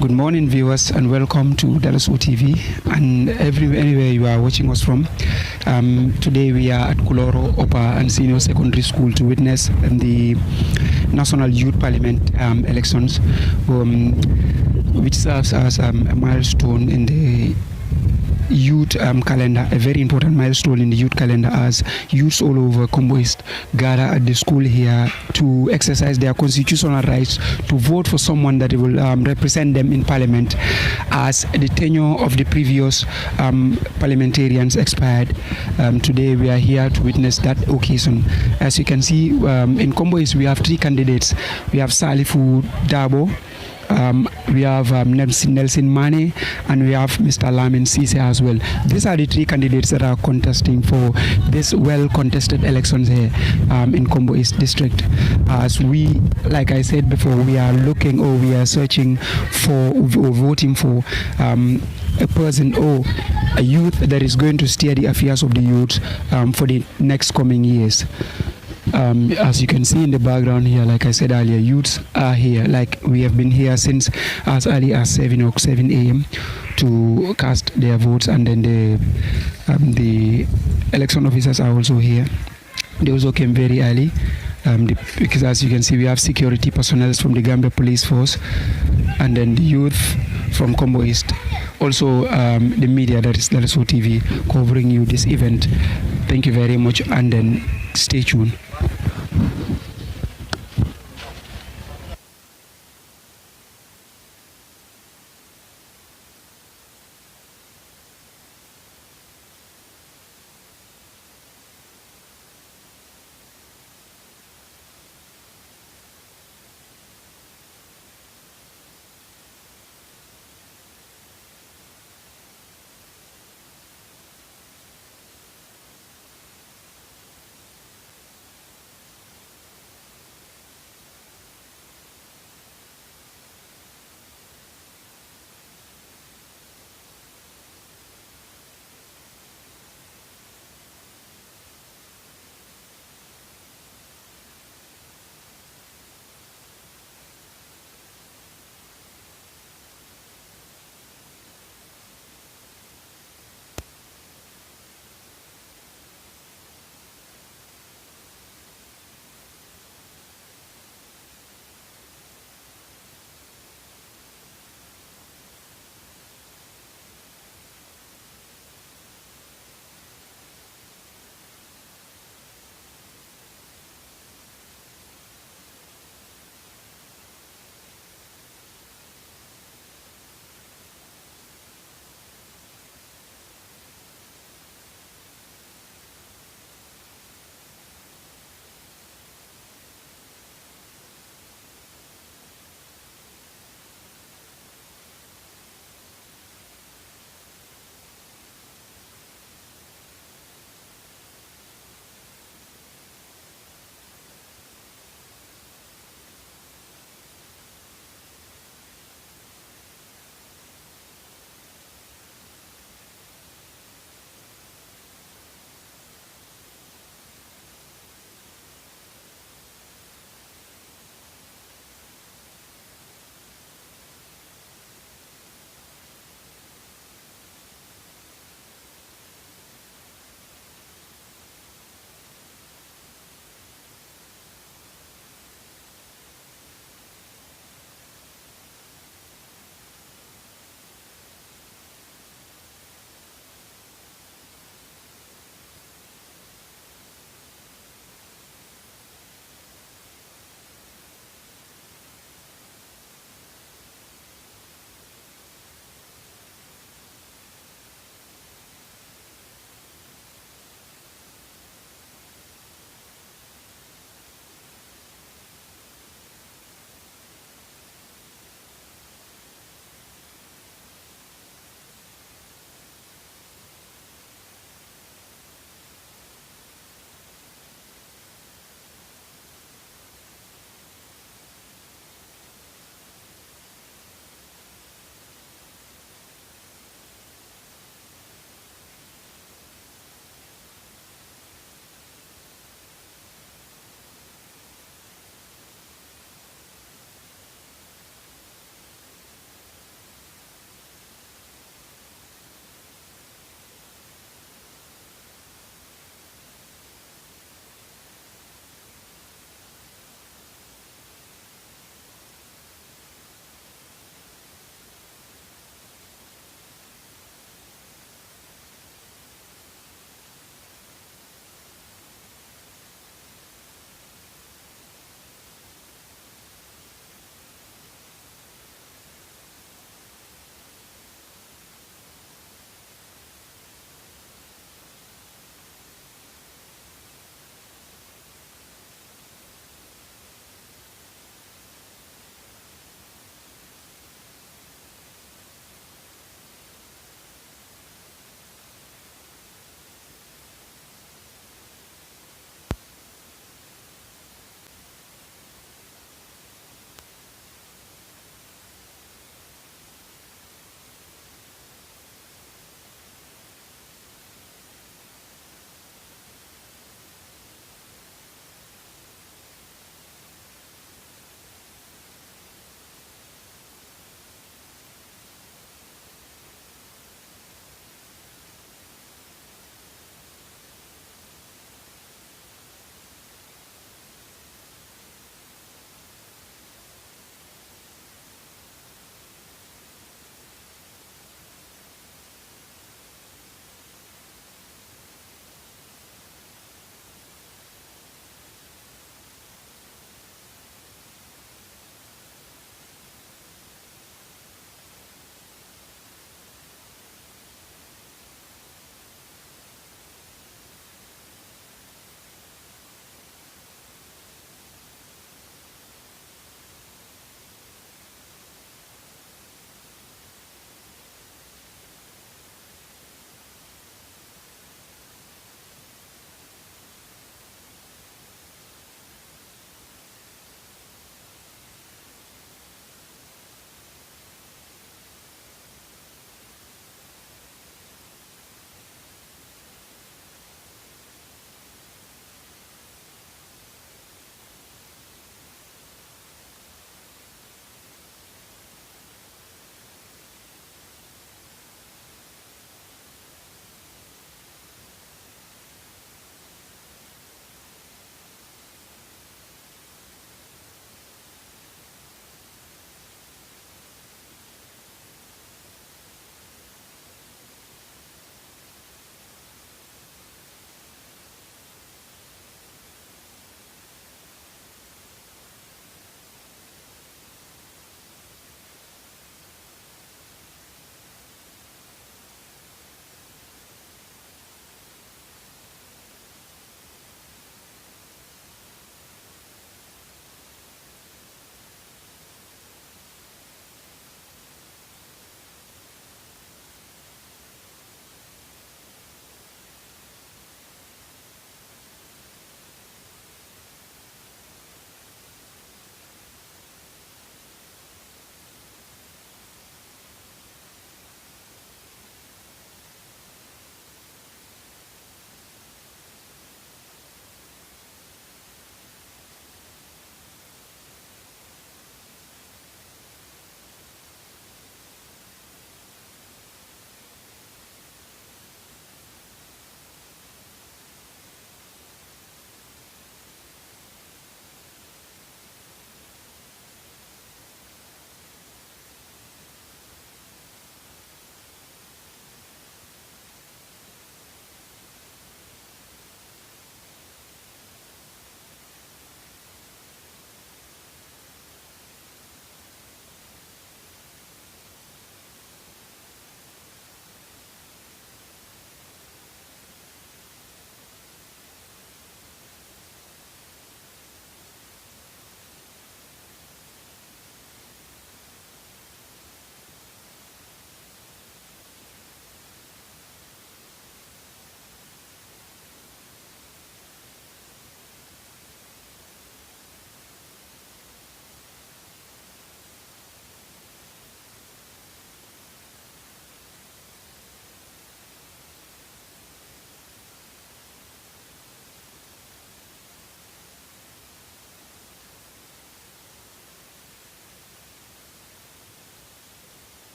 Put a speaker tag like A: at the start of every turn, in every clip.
A: Good morning, viewers, and welcome to Dallas OTV and anywhere you are watching us from. Today we are at Kuloro Upper and Senior Secondary School to witness the National Youth Parliament elections, which serves as a milestone in the youth calendar, a very important milestone in the youth calendar, as youths all over Kombo East gather at the school here to exercise their constitutional rights to vote for someone that will represent them in parliament, as the tenure of the previous parliamentarians expired. Today we are here to witness that occasion. As you can see, in Kombo East we have three candidates. We have Salifu Dabo, we have Nelson Mane, and we have Mr. Lamin Sise as well. These are the three candidates that are contesting for this well-contested elections here in Kombo East District. As we, like I said before, we are looking, or we are searching for or voting for a person or a youth that is going to steer the affairs of the youth for the next coming years. As you can see in the background here, like I said earlier, youths are here. Like, we have been here since as early as 7 a.m. to cast their votes, and then the election officers are also here. They also came very early because, as you can see, we have security personnel from the Gambia Police Force, and then the youth from Kombo East. Also, the media, that is Dallas TV, covering you this event. Thank you very much, and then stay tuned.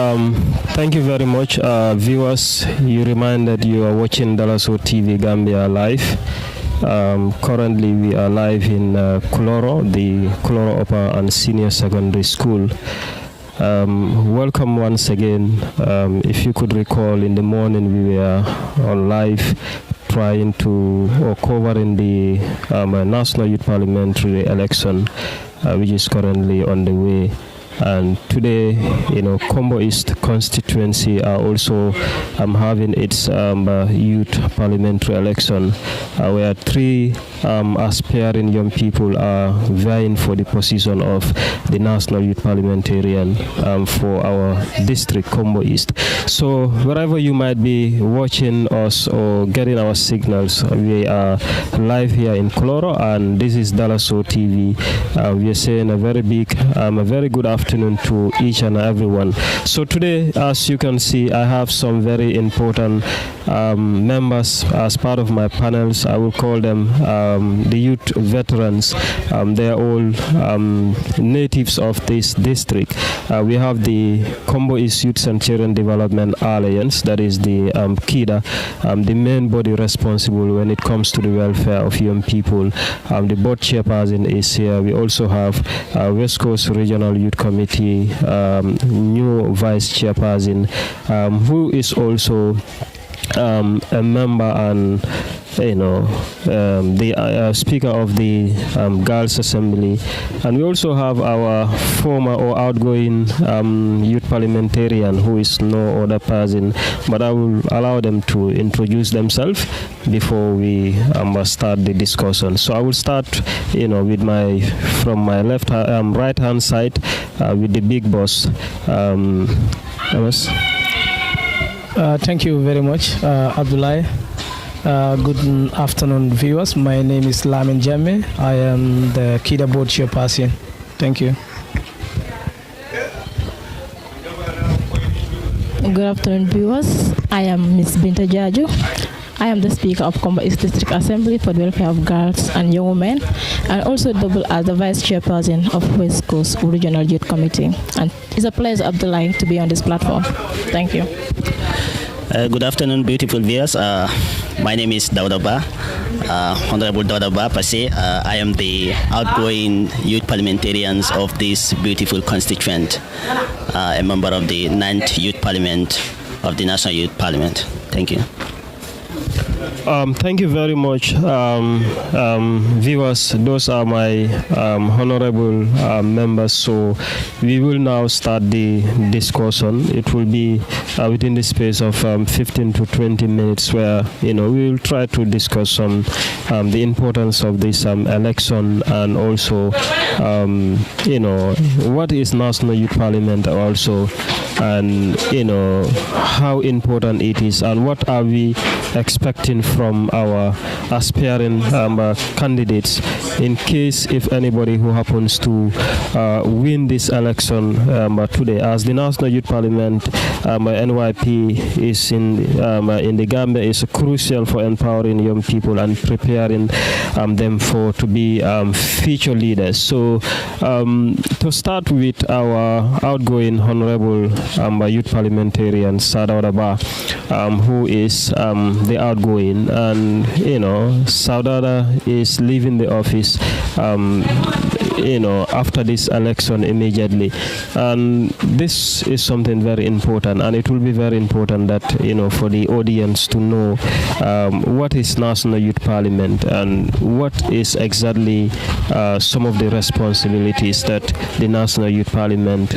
B: Thank you very much, viewers. You reminded you are watching Dalaso TV Gambia live. Currently, we are live in Kuloro, the Kuloro Upper and Senior Secondary School. Welcome once again. If you could recall, in the morning we were on live trying to or covering the National Youth Parliamentary election, which is currently on the way. And today, Kombo East Constituency are also having its youth parliamentary election, where 3 aspiring young people are vying for the position of the National Youth Parliamentarian for our district, Kombo East. So wherever you might be watching us or getting our signals, we are live here in Kuloro, and this is Dalaso TV. We are saying a very good afternoon to each and everyone. So today, as you can see, I have some very important members as part of my panels. I will call them the youth veterans. They are all natives of this district. We have the Kombo East Youth and Children Development Alliance, that is the KIDA, the main body responsible when it comes to the welfare of young people. The board chairperson is here. We also have West Coast Regional Youth Committee new vice chairperson, who is also a member and the speaker of the Girls Assembly. And we also have our former or outgoing youth parliamentarian, who is no other person, but I will allow them to introduce themselves before we start the discussion. So I will start with from my right hand side with the big boss.
C: Thank you very much, Abdullah. Good afternoon, viewers. My name is Lamin Jammeh. I am the KIDA board chairperson. Thank you.
D: Good afternoon, viewers. I am Ms. Binta Jaju. I am the Speaker of Kombo East District Assembly for the welfare of girls and young women, and also double as the Vice Chairperson of West Coast Regional Youth Committee. And it's a pleasure, Abdullah, to be on this platform. Thank you.
E: Good afternoon, beautiful viewers. My name is Daudaba, Honorable Daudaba Pase. I am the outgoing youth parliamentarians of this beautiful constituent, a member of the 9th Youth Parliament of the National Youth Parliament. Thank you.
B: Thank you very much, viewers. Those are my honorable members. So we will now start the discussion. It will be within the space of 15 to 20 minutes, where we will try to discuss the importance of this election, and also what is National Youth Parliament also, and how important it is, and what are we expecting from our aspiring candidates, in case if anybody who happens to win this election today. As the National Youth Parliament, NYP is in the Gambia, is crucial for empowering young people and preparing them to be future leaders. So to start with our outgoing honorable youth parliamentarian Saudada, who is the outgoing, and Saudada is leaving the office after this election immediately, and this is something very important, and it will be very important that for the audience to know what is National Youth Parliament and what is exactly some of the responsibilities that the National Youth Parliament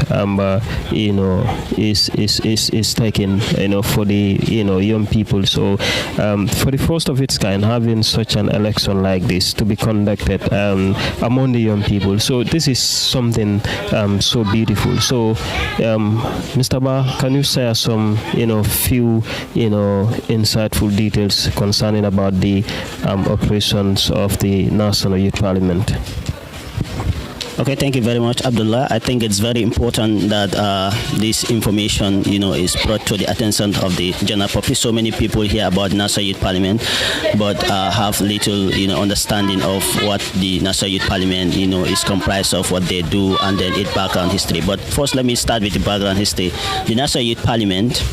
B: is taking for the young people. So for the first of its kind, having such an election like this to be conducted among the young people, so this is something so beautiful. So Mr. Ba, can you share some few insightful details concerning about the operations of the National Youth Parliament?
E: Okay, thank you very much, Abdullah. I think it's very important that this information, is brought to the attention of the general public. So many people hear about Nassau Youth Parliament, but have little, understanding of what the Nassau Youth Parliament, is comprised of, what they do, and then its background history. But first, let me start with the background history. The Nassau Youth Parliament,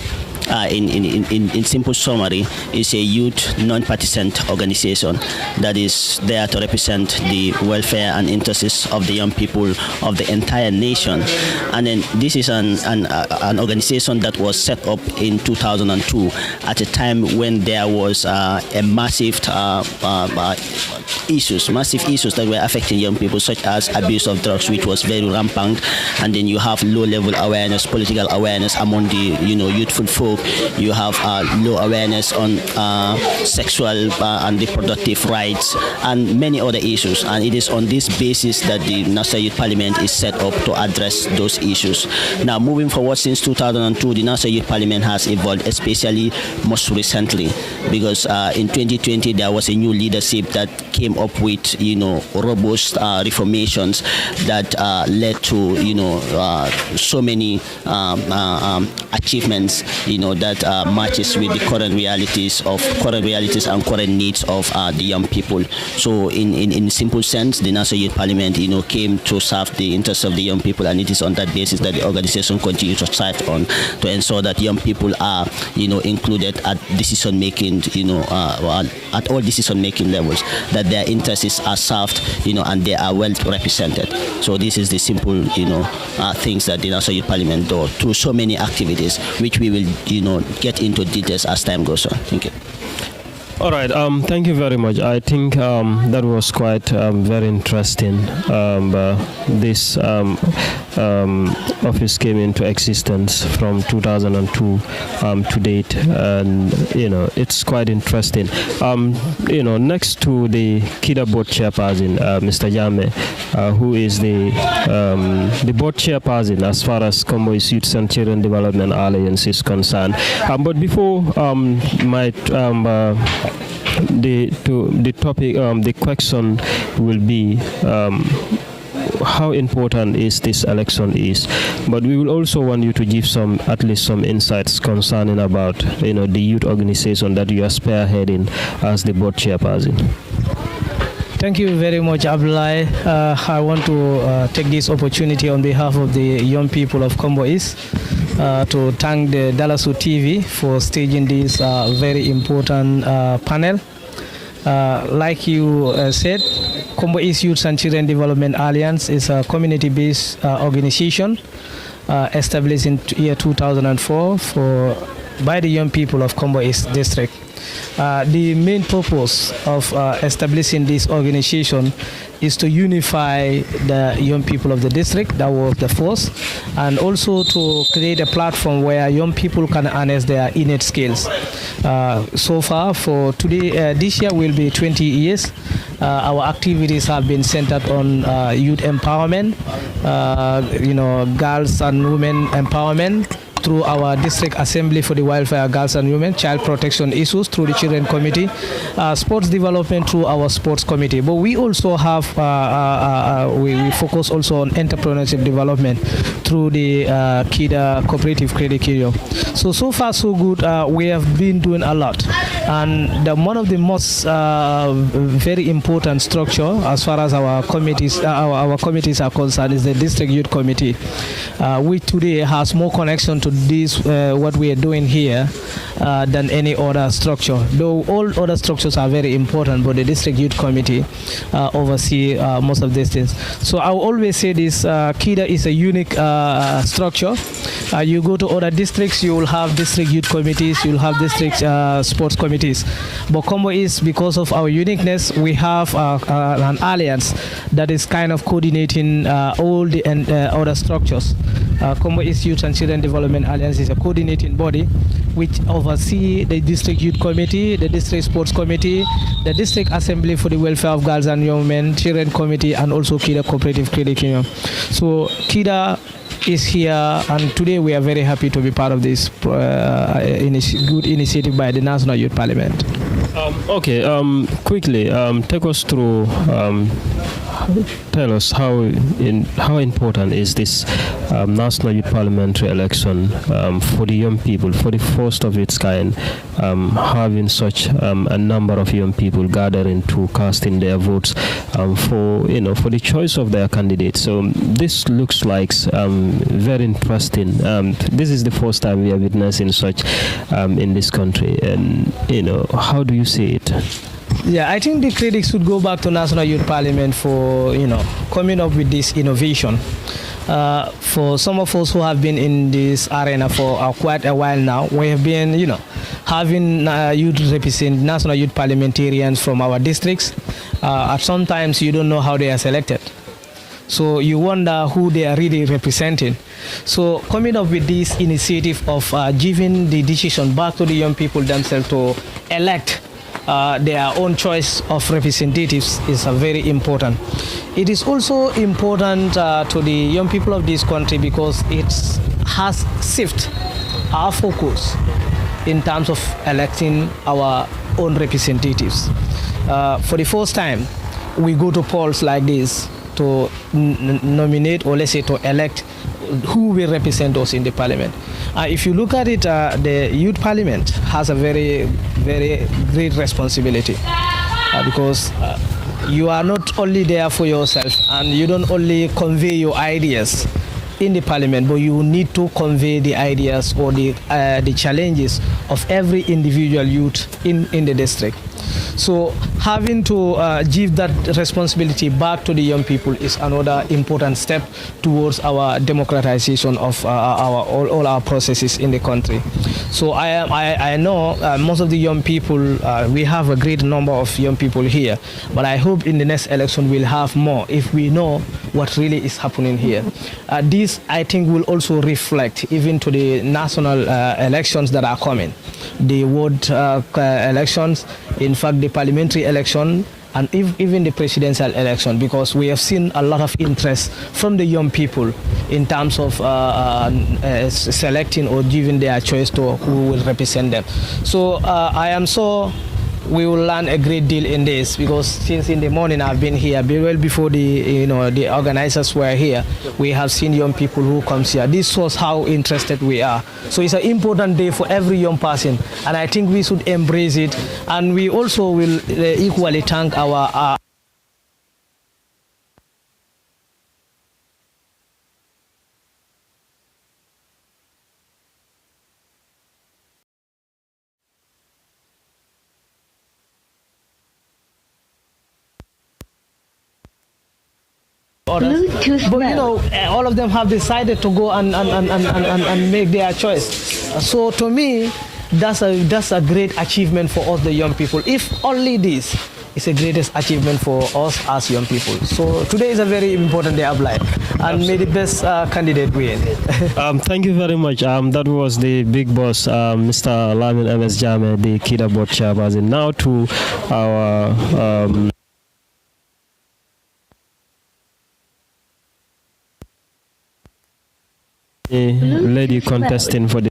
E: in simple summary, is a youth non-partisan organization that is there to represent the welfare and interests of the young people of the entire nation. And then this is an organization that was set up in 2002 at a time when there was massive issues that were affecting young people, such as abuse of drugs, which was very rampant, and then you have low-level awareness, political awareness among the youthful folk. You have low awareness on sexual and reproductive rights and many other issues. And it is on this basis that the Nassau Youth Parliament is set up to address those issues. Now, moving forward, since 2002, the Nassau Youth Parliament has evolved, especially most recently, because in 2020 there was a new leadership that came up with robust reformations that led to so many achievements that matches with the current realities and current needs of the young people. So in simple sense, the Nassau Youth Parliament came to serve the interests of the young people, and it is on that basis that the organization continues to strive on to ensure that young people are included at decision making, at all decision making levels, that their interests are served, and they are well represented. So this is the simple things that the Nassau Youth Parliament do through so many activities, which we will get into details as time goes on. Thank you.
B: All right. Thank you very much. I think that was quite very interesting. This office came into existence from 2002 to date, and it's quite interesting. Next to the KIDA board chairperson, Mr. Jame, who is the board chairperson as far as Kombo Youth and Children Development Alliance is concerned. But before the topic, the question will be how important is this election is, but we will also want you to give at least some insights concerning about the youth organization that you are spearheading as the board chairperson.
C: Thank you very much, Abdullah. I want to take this opportunity on behalf of the young people of Kombo East to thank the Dalasu TV for staging this very important panel. Like you said, Kombo East Youth and Children Development Alliance is a community-based organization established in year 2004 by the young people of Kombo East District. The main purpose of establishing this organization is to unify the young people of the district. That was the first, and also to create a platform where young people can harness their innate skills. So far, for today, this year will be 20 years. Our activities have been centered on youth empowerment, girls and women empowerment, through our district assembly for the welfare of girls and women, child protection issues through the children committee, sports development through our sports committee. But we also have, we focus also on entrepreneurship development through the KIDA Cooperative Credit Union. So far so good. We have been doing a lot. And one of the most very important structure as far as our committees are concerned is the district youth committee, which today has more connection to this what we are doing here than any other structure. Though all other structures are very important, but the district youth committee oversee most of these things. So I will always say this: KIDA is a unique structure. You go to other districts, you will have district youth committees, you will have district sports committees. But Kombo is, because of our uniqueness, we have an alliance that is kind of coordinating all the other structures. Kombo East Youth and Children Development Alliance is a coordinating body which oversee the district youth committee, the district sports committee, the district assembly for the welfare of girls and young men, children committee, and also KIDA Cooperative Credit Union. So KIDA is here, and today we are very happy to be part of this good initiative by the National Youth Parliament.
B: Quickly, take us through tell us how important is this National Youth Parliamentary election for the young people, for the first of its kind, having such a number of young people gathering to casting their votes for the choice of their candidate. So this looks like very interesting. This is the first time we are witnessing such in this country, and how do you see it?
C: Yeah, I think the critics should go back to National Youth Parliament for coming up with this innovation. For some of us who have been in this arena for quite a while now, we have been having national youth parliamentarians from our districts. At sometimes you don't know how they are selected, so you wonder who they are really representing. So coming up with this initiative of giving the decision back to the young people themselves to elect their own choice of representatives is very important. It is also important to the young people of this country because it has shifted our focus in terms of electing our own representatives. For the first time, we go to polls like this to nominate, or let's say to elect who will represent us in the parliament. If you look at it, the youth parliament has a very, very great responsibility because you are not only there for yourself, and you don't only convey your ideas in the parliament, but you need to convey the ideas or the challenges of every individual youth in the district. So having to give that responsibility back to the young people is another important step towards our democratization of all our processes in the country. So I know most of the young people, we have a great number of young people here, but I hope in the next election we'll have more if we know what really is happening here. This, I think, will also reflect even to the national elections that are coming, the ward elections, in fact the parliamentary election, and even the presidential election, because we have seen a lot of interest from the young people in terms of selecting or giving their choice to who will represent them. So I am so we will learn a great deal in this, because since in the morning I've been here, well before the organizers were here, we have seen young people who comes here. This shows how interested we are. So it's an important day for every young person, and I think we should embrace it. And we also will equally thank our others. But all of them have decided to go and make their choice. So to me, that's a great achievement for us, the young people. If only this is the greatest achievement for us as young people. So today is a very important day of life, and may the best candidate win.
B: Thank you very much. That was the big boss, Mr. Lamin MS Jame, the Kida board chairperson. Now to our lady contesting for the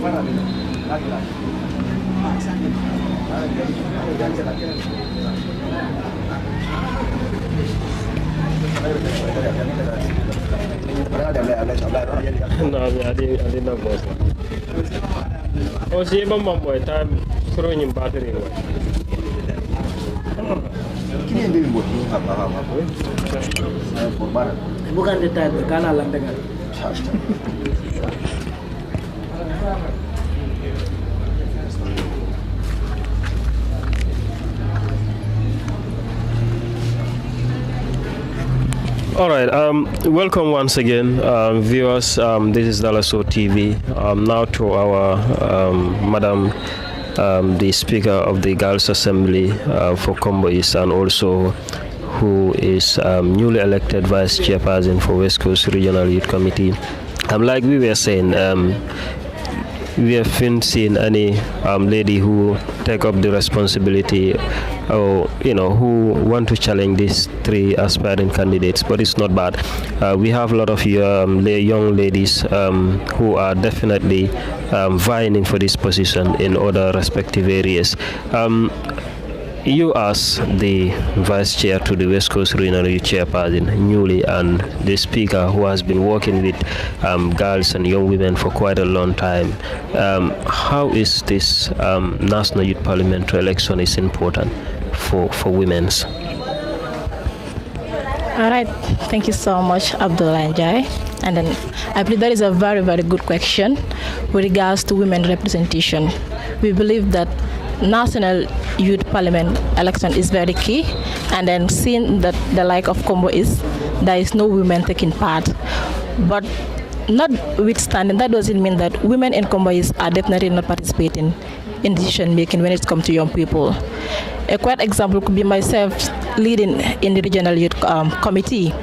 B: No, I didn't know boss. Oh, see, Bamba boy, time throwing in battery.
F: Bukan di type kana lang dengan.
B: All right, welcome once again, viewers. This is Dalaso TV. Now to our Madam, the Speaker of the Girls Assembly for Kombo East, and also who is newly elected Vice Chairperson for West Coast Regional Youth Committee. Like we were saying, we haven't seen any lady who take up the responsibility or who want to challenge these three aspiring candidates, but it's not bad. We have a lot of young ladies who are definitely vying for this position in other respective areas. You as the Vice Chair to the West Coast Regional Youth Chairperson newly, and the Speaker who has been working with girls and young women for quite a long time, how is this National Youth Parliamentary election is important for women's?
D: All right, thank you so much, Abdullah Njai. And then I believe that is a very, very good question with regards to women representation. We believe that National Youth Parliament election is very key, and then seeing that the like of Kombo is, there is no women taking part. But notwithstanding, that doesn't mean that women in Kombo is are definitely not participating in decision making when it comes to young people. A quick example could be myself leading in the regional youth committee.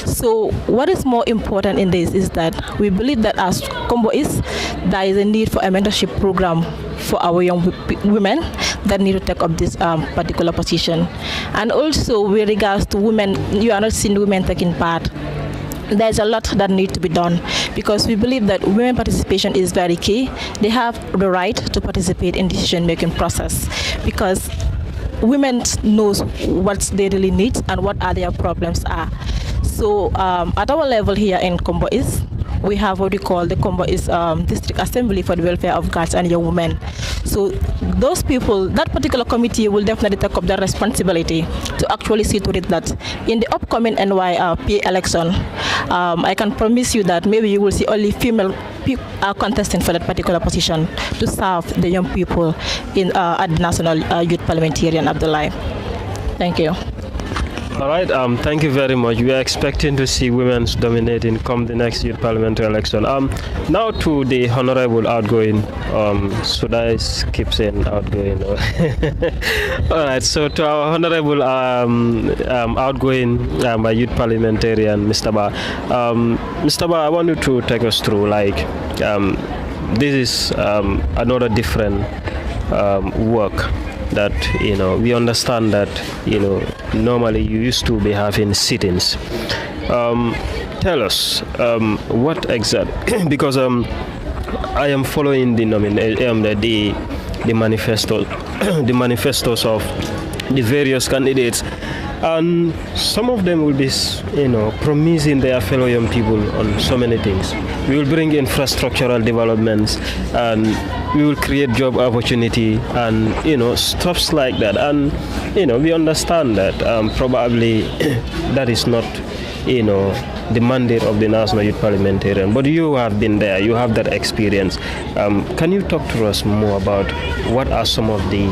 D: So what is more important in this is that we believe that as Kombo is, there is a need for a mentorship program for our young women that need to take up this particular position. And also with regards to women, you are not seeing women taking part. There's a lot that needs to be done because we believe that women participation is very key. They have the right to participate in decision-making process because women knows what they really need and what are their problems are. So at our level here in Kombo East, we have what we call the Kombo East District Assembly for the Welfare of Girls and Young Women. So those people, that particular committee will definitely take up the responsibility to actually see to it that in the upcoming NYP election, I can promise you that maybe you will see only female contesting for that particular position to serve the young people in at the National Youth Parliamentarian Abdullah. Thank you.
B: All right, thank you very much. We are expecting to see women dominating come the next youth parliamentary election. Now to the honorable outgoing, should I keep saying outgoing? All right, so to our honorable outgoing youth parliamentarian, Mr. Ba. Mr. Ba, I want you to take us through, this is another different work that we understand that normally you used to be having sit-ins. Tell us what exactly, because I am following the manifesto, the manifestos of the various candidates, and some of them will be promising their fellow young people on so many things. We will bring infrastructural developments, and we will create job opportunity, and stuffs like that. And we understand that probably that is not the mandate of the National Youth Parliamentarian, but you have been there, you have that experience. Can you talk to us more about what are some of the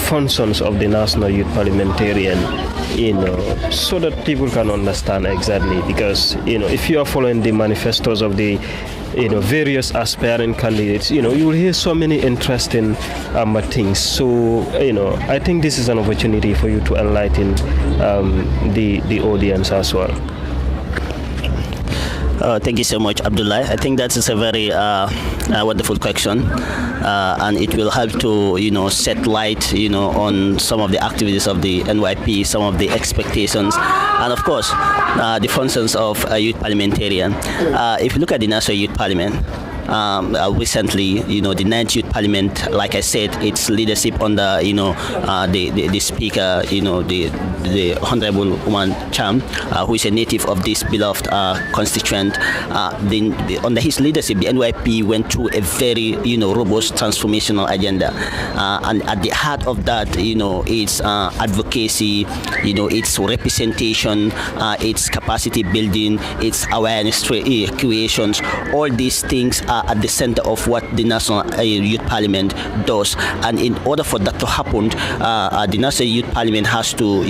B: functions of the National Youth Parliamentarian, so that people can understand exactly? Because if you are following the manifestos of the various aspiring candidates, you will hear so many interesting things. So I think this is an opportunity for you to enlighten the audience as well.
E: Thank you so much, Abdullah. I think that is a very wonderful question, and it will help to set light on some of the activities of the NYP, some of the expectations, and of course the functions of a youth parliamentarian. If you look at the National Youth Parliament, recently, the 9th Youth Parliament, like I said, its leadership under, the Speaker, the Honorable Uman Cham, who is a native of this beloved constituent. Under his leadership, the NYP went through a very, robust transformational agenda, and at the heart of that, its advocacy, its representation, its capacity building, its awareness creations. All these things are at the center of what the National Youth Parliament does. And in order for that to happen, the National Youth Parliament has to,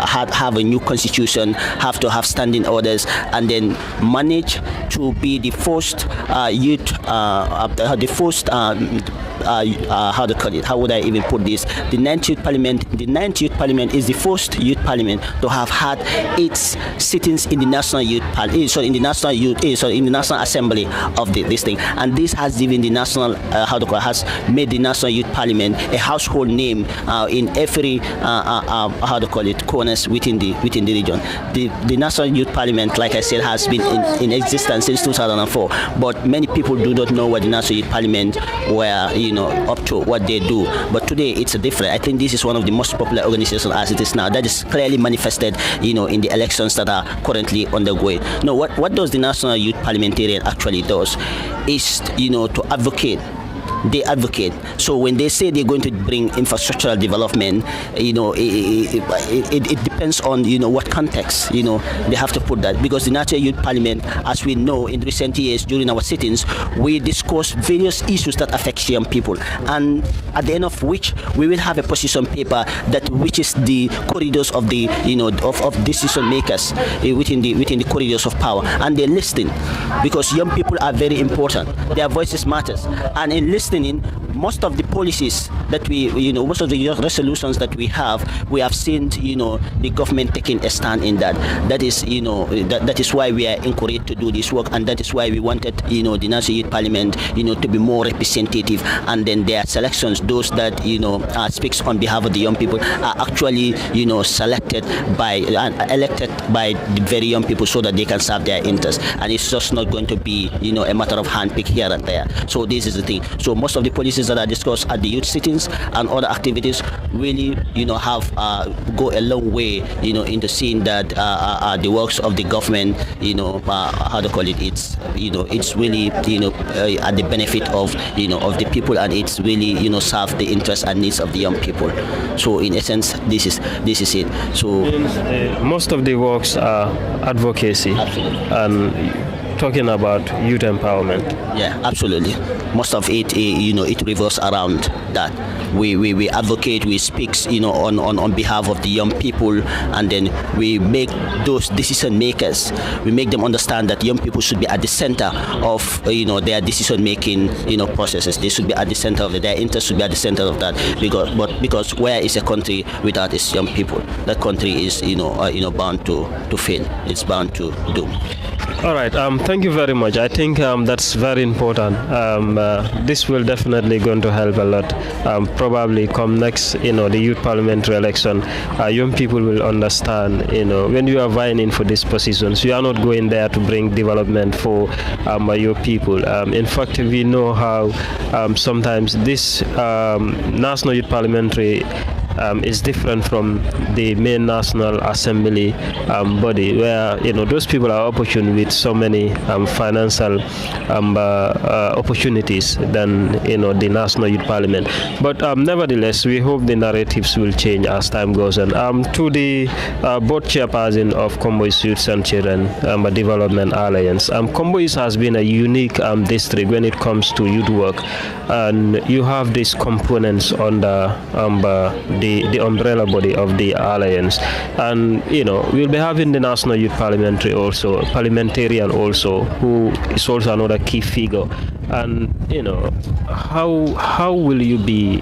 E: have a new constitution, have to have standing orders, and then manage to be the first youth, how to call it? How would I even put this? The 9th Youth Parliament. The 9th Youth Parliament is the first Youth Parliament to have had its sittings in the National Youth Parliament. In the National Youth, in the National Assembly of this thing. And this has given the national, has made the National Youth Parliament a household name in every, corners within the region. The National Youth Parliament, like I said, has been in existence since 2004. But many people do not know what the National Youth Parliament were, up to, what they do. But today it's different. I think this is one of the most popular organizations as it is now. That is clearly manifested, in the elections that are currently undergoing. No, what does the National Youth Parliamentarian actually does is, to advocate. They advocate. So when they say they're going to bring infrastructural development, it depends on, what context, they have to put that. Because the National Youth Parliament, as we know, in recent years during our sittings, we discuss various issues that affect young people. And at the end of which, we will have a position paper that reaches the corridors of the, of decision makers within the corridors of power. And they're listening, because young people are very important. Their voices matters. And in listening, most of the policies that most of the resolutions that we have seen, the government taking a stand in that. That is, that is why we are encouraged to do this work, and that is why we wanted, the National Youth Parliament, to be more representative. And then their selections, those that, speaks on behalf of the young people, are actually, selected by and elected by the very young people so that they can serve their interests. And it's just not going to be, a matter of handpick here and there. So this is the thing. So most of the policies that are discussed at the youth sittings and other activities really, have go a long way, into seeing that the works of the government, it's really, at the benefit of, of the people, and it's really, serve the interests and needs of the young people. So in essence, this is it. So
B: most of the works are advocacy.
E: Absolutely.
B: And talking about youth empowerment.
E: Yeah, absolutely. Most of it, it revolves around that. We advocate, we speak, on behalf of the young people, and then we make those decision makers. We make them understand that young people should be at the center of, their decision making, processes. They should be at the center of it. Their interests should be at the center of that. Because where is a country without its young people? That country is, bound to fail. It's bound to doom.
B: All right. Thank you very much. I think that's very important. This will definitely going to help a lot. Probably come next, the youth parliamentary election, young people will understand, when you are vying in for these positions, you are not going there to bring development for your people. In fact, we know how sometimes this National Youth Parliamentary is different from the main National Assembly body, where those people are opportune with so many financial opportunities than the National Youth Parliament. But nevertheless, we hope the narratives will change as time goes on. To the board chairperson of Kombo Youth and Children Development Alliance, Kombo has been a unique district when it comes to youth work, and you have these components under the umbrella body of the alliance, and we'll be having the National Youth Parliamentarian also, who is also another key figure. And how will you be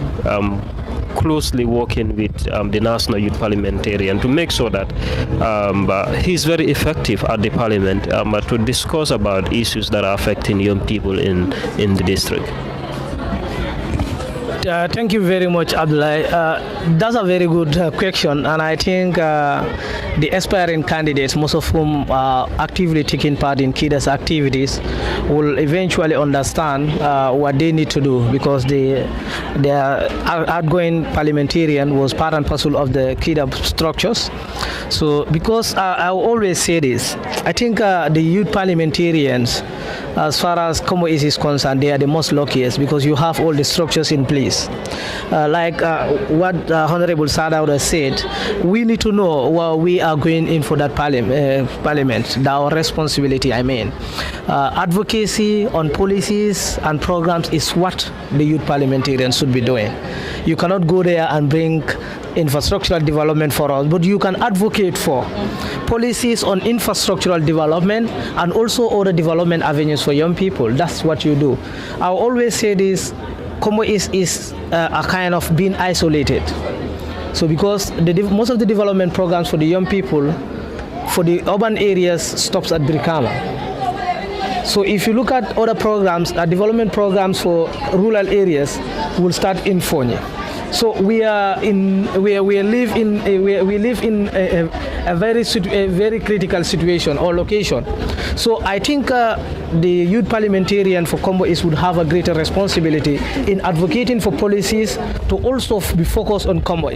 B: closely working with the National Youth Parliamentarian to make sure that he's very effective at the parliament to discuss about issues that are affecting young people in the district?
C: Thank you very much, Abdullah. That's a very good question, and I think the aspiring candidates, most of whom are actively taking part in KIDA's activities, will eventually understand what they need to do, because their outgoing parliamentarian was part and parcel of the KIDA structures. So, because I always say this, I think the youth parliamentarians, as far as Kombo is concerned, they are the most luckiest, because you have all the structures in place. Like what Honorable Sadauda said, we need to know where we are going in for that parliament, our responsibility, I mean. Advocacy on policies and programs is what the youth parliamentarians should be doing. You cannot go there and bring infrastructural development for us, but you can advocate for policies on infrastructural development and also other development avenues for young people. That's what you do. I always say this, Kombo is a kind of being isolated. So because most of the development programs for the young people, for the urban areas, stops at Brikama. So if you look at other programs, development programs for rural areas will start in Fonyi. So we live in a very critical situation or location. So I think the youth parliamentarian for Kombo would have a greater responsibility in advocating for policies to also be focused on Kombo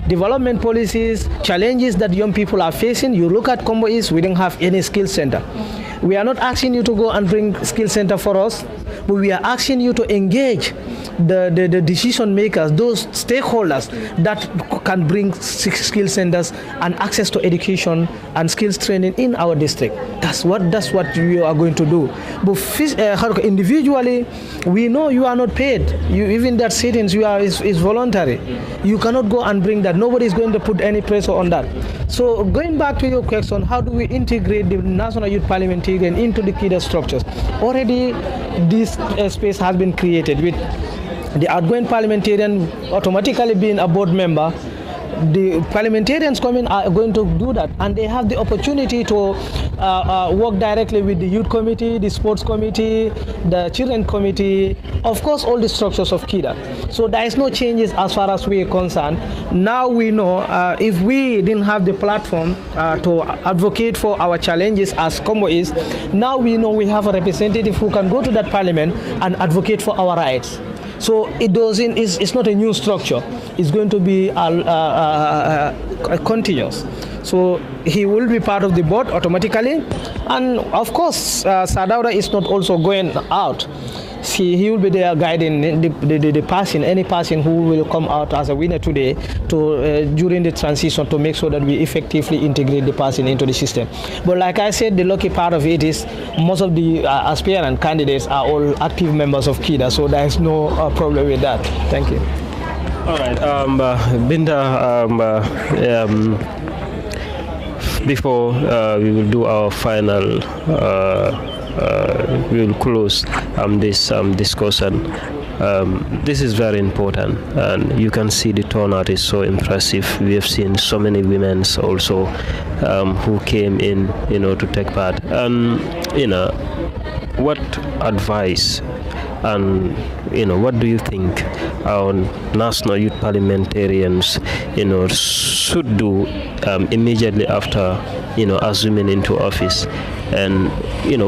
C: development policies, challenges that young people are facing. You look at Kombo we don't have any skill center. We are not asking you to go and bring skill center for us, but we are asking you to engage the decision makers, those stakeholders that can bring skill centers and access to education and skills training in our district. That's what we are going to do. But individually, we know you are not paid. Even that sittings is voluntary. You cannot go and bring that. Nobody is going to put any pressure on that. So going back to your question, how do we integrate the National Youth Parliamentarian into the KIDA structures? Already this space has been created with the outgoing parliamentarian automatically being a board member. The parliamentarians coming are going to do that, and they have the opportunity to work directly with the youth committee, the sports committee, the children committee, of course all the structures of KIDA. So there is no changes as far as we are concerned. Now we know if we didn't have the platform to advocate for our challenges as Kombo is, now we know we have a representative who can go to that parliament and advocate for our rights. So it's not a new structure. It's going to be continuous. So he will be part of the board automatically. And of course, Sadauda is not also going out. He will be there guiding the person, any person who will come out as a winner today during the transition, to make sure that we effectively integrate the person into the system. But like I said, the lucky part of it is most of the aspirant candidates are all active members of KIDA, so there is no problem with that. Thank you.
B: All right, Binta, before we will do our final we will close this discussion. This is very important, and you can see the turnout is so impressive. We have seen so many women also who came in, to take part. What advice and what do you think our national youth parliamentarians should do immediately after assuming into office? And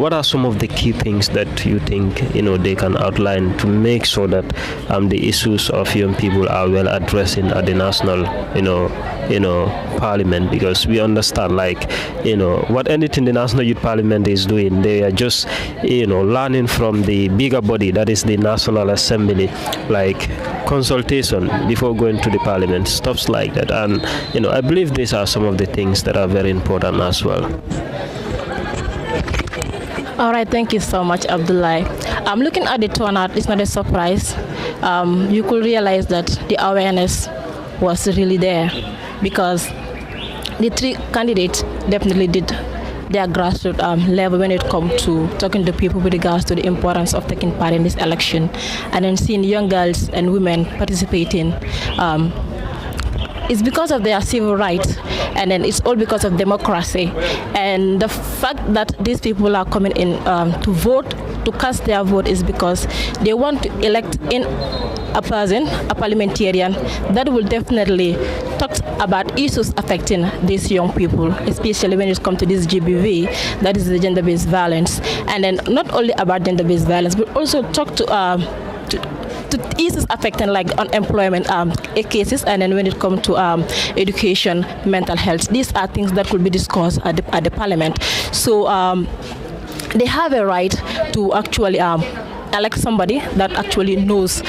B: what are some of the key things that you think they can outline to make sure that the issues of young people are well addressed at the national parliament? Because we understand, what anything the national youth parliament is doing, they are just learning from the bigger body, that is the National Assembly, like consultation before going to the parliament, stuff like that. And I believe these are some of the things that are very important as well.
D: All right, thank you so much, Abdullah. Looking at the turnout, it's not a surprise. You could realize that the awareness was really there, because the three candidates definitely did their grassroots level when it comes to talking to people with regards to the importance of taking part in this election, and then seeing young girls and women participating. It's because of their civil rights, and then it's all because of democracy. And the fact that these people are coming in to vote to cast their vote is because they want to elect in a person, a parliamentarian, that will definitely talk about issues affecting these young people, especially when it comes to this GBV, that is the gender-based violence. And then not only about gender-based violence, but also talk to issues affecting like unemployment cases, and then when it comes to education, mental health. These are things that could be discussed at the parliament. So they have a right to actually elect somebody that actually knows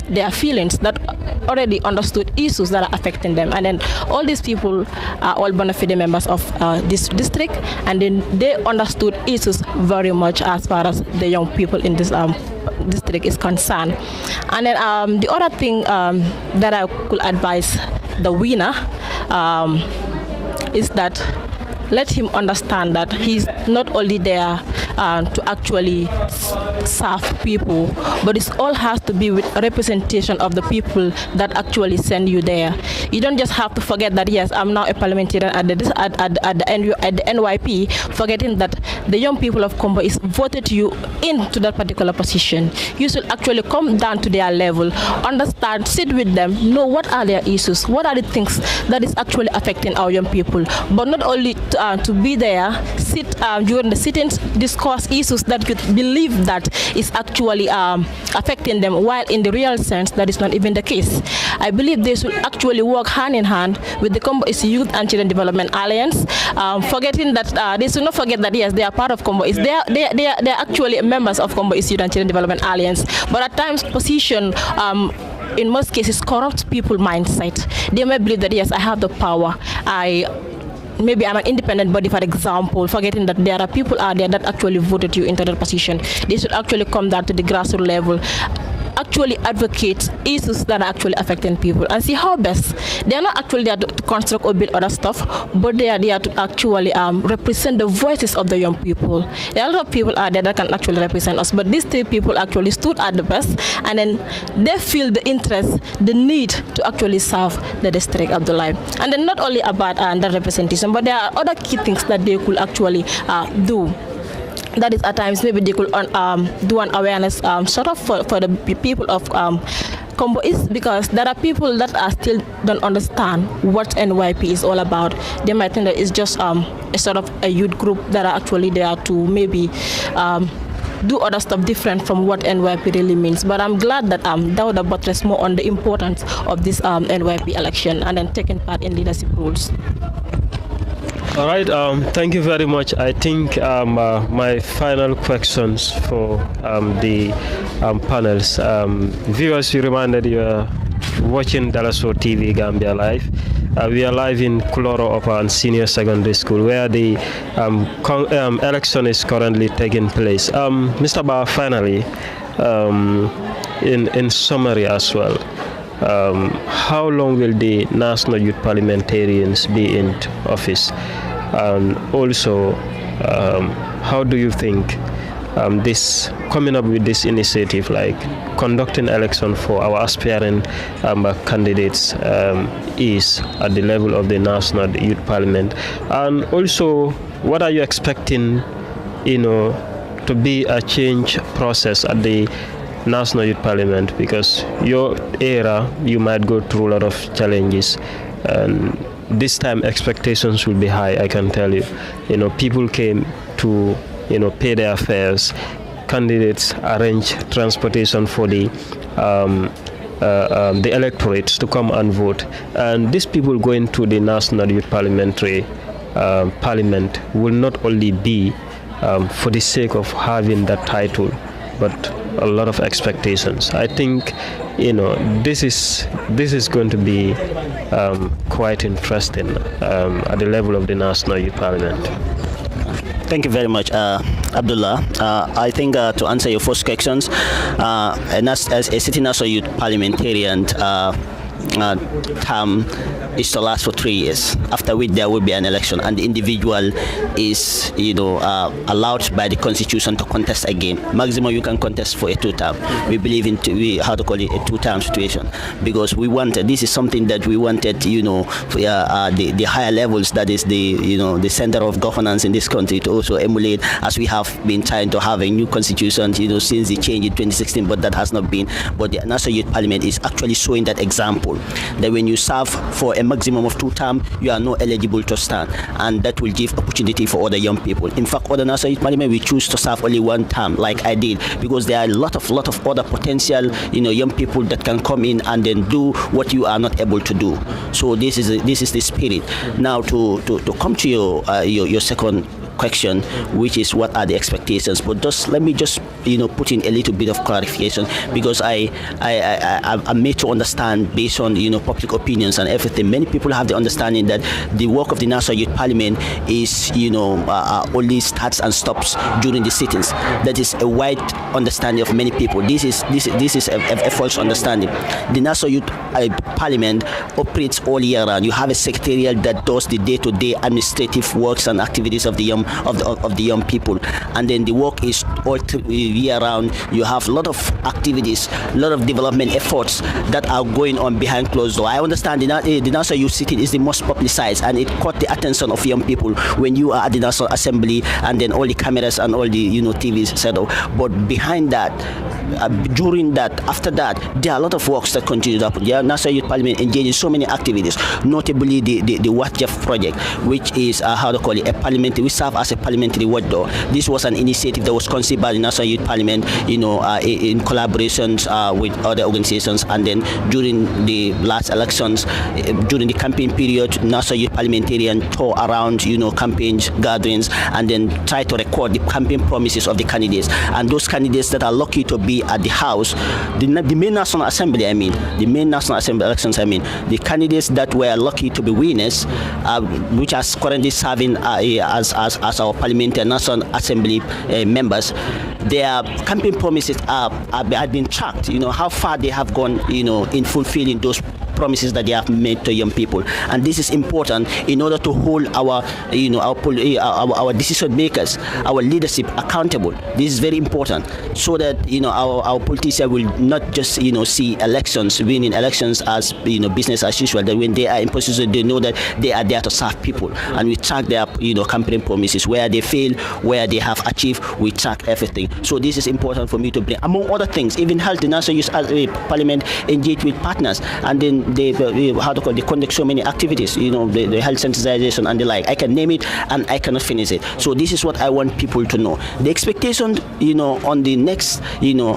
D: their feelings, that already understood issues that are affecting them, and then all these people are all benefiting members of this district, and then they understood issues very much as far as the young people in this district is concerned. And then the other thing that I could advise the winner is that let him understand that he's not only there to actually serve people, but it all has to be with a representation of the people that actually send you there. You don't just have to forget that, yes, I'm now a parliamentarian at the NYP, forgetting that the young people of Kombo is voted you into that particular position. You should actually come down to their level, understand, sit with them, know what are their issues, what are the things that is actually affecting our young people, but not only to be there, sit during the sittings, discuss issues that you believe that is actually affecting them, while in the real sense that is not even the case. I believe they should actually work hand in hand with the Kombo Youth and Children Development Alliance, forgetting that they should not forget that, yes, they are part of Kombo. They are actually members of Kombo Youth and Children Development Alliance, but at times position in most cases corrupt people mindset. They may believe that, yes, I have the power, maybe I'm an independent body, for example, forgetting that there are people out there that actually voted you into that position. They should actually come down to the grassroots level, actually advocate issues that are actually affecting people, and see how best. They are not actually there to construct or build other stuff, but they are there to actually represent the voices of the young people. There are a lot of people out there that can actually represent us, but these three people actually stood at the best, and then they feel the interest, the need to actually serve the district of the life. And then not only about the representation, but there are other key things that they could actually do. That is, at times maybe they could do an awareness sort of for the people of Kombo, is because there are people that are still don't understand what NYP is all about. They might think that it's just a sort of a youth group that are actually there to maybe do other stuff different from what NYP really means. But I'm glad that Dauda buttressed more on the importance of this NYP election and then taking part in leadership roles.
B: All right, thank you very much. I think my final questions for the panels. Viewers, you reminded you are watching Dalaso TV Gambia Live. We are live in Kuloro Upper and Senior Secondary School, where the election is currently taking place. Mr. Ba, finally, in summary as well, how long will the National Youth Parliamentarians be in office? And also, how do you think this coming up with this initiative, like conducting election for our aspiring candidates, is at the level of the National Youth Parliament? And also, what are you expecting, to be a change process at the National Youth Parliament? Because your era, you might go through a lot of challenges, and this time expectations will be high, I can tell you. People came to pay their fares. Candidates arrange transportation for the electorates to come and vote. And these people going to the National Youth Parliamentary Parliament will not only be for the sake of having that title, but a lot of expectations. I think this is going to be quite interesting at the level of the National Youth Parliament.
E: Thank you very much, Abdullah. I think to answer your first questions, as a sitting National Youth Parliamentarian, term is to last for 3 years, after which there will be an election, and the individual is, allowed by the Constitution to contest again. Maximum you can contest for a 2-term. We believe in a 2-term situation, because we wanted, this is something that we wanted, for the higher levels, that is the center of governance in this country, to also emulate, as we have been trying to have a new constitution, since the change in 2016, but that has not been. But the National Youth Parliament is actually showing that example, that when you serve for a maximum of 2 terms, you are not eligible to stand, and that will give opportunity for other young people. In fact, other National Youth Parliament, we choose to serve only 1 term, like I did, because there are a lot of other potential, young people that can come in and then do what you are not able to do. So this is the spirit. Now to come to your second question, which is what are the expectations, but let me put in a little bit of clarification, because I'm made to understand based on public opinions and everything. Many people have the understanding that the work of the National Youth Parliament is only starts and stops during the sittings. That is a wide understanding of many people. This is a false understanding. The National Youth Parliament operates all year round. You have a secretariat that does the day-to-day administrative works and activities of the young people, and then the work is all year round. You have a lot of activities, a lot of development efforts that are going on behind closed doors. I understand the National Youth Sitting is the most publicized, and it caught the attention of young people when you are at the National Assembly, and then all the cameras and all the TVs set up. But behind that, during that, after that, there are a lot of works that continue to happen. The National Youth Parliament engaged in so many activities, notably the WATJEF project, which is a parliamentary. We serve as a parliamentary watchdog. This was an initiative that was conceived by the National Youth Parliament, in collaborations with other organizations. And then during the last elections, during the campaign period, National Youth Parliamentarian tour around, campaigns, gatherings, and then try to record the campaign promises of the candidates. And those candidates that are lucky to be at the House, the main National Assembly, the main National Assembly elections, the candidates that were lucky to be winners, which are currently serving as our parliamentary National Assembly members, their campaign promises have been tracked. How far they have gone, in fulfilling those promises that they have made to young people. And this is important in order to hold our decision makers, our leadership accountable. This is very important, so that our politicians will not just see winning elections as business as usual. That when they are in position, they know that they are there to serve people, and we track their campaign promises. Where they fail, where they have achieved, we track everything. So this is important for me to bring. Among other things, even health, the National Youth Parliament engage with partners, and then they conduct so many activities, the health sensitization and the like. I can name it and I cannot finish it. So this is what I want people to know. The expectation, on the next,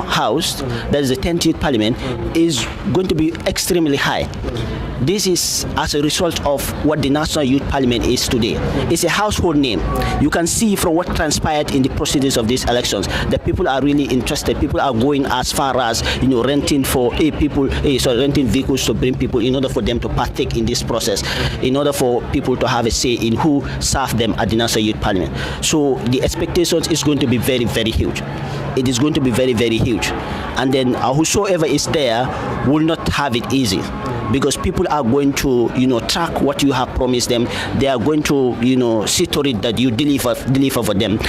E: House, that is the 10th Youth Parliament, is going to be extremely high. This is as a result of what the National Youth Parliament is today. It's a household name. You can see from what transpired in the proceedings of these elections that people are really interested. People are going as far as renting vehicles to bring people in order for them to partake in this process, in order for people to have a say in who serve them at the National Youth Parliament. So the expectations is going to be very, very huge. It is going to be very, very huge. And then whosoever is there will not have it easy, because people are going to track what you have promised them. They are going to see to it that you deliver for them,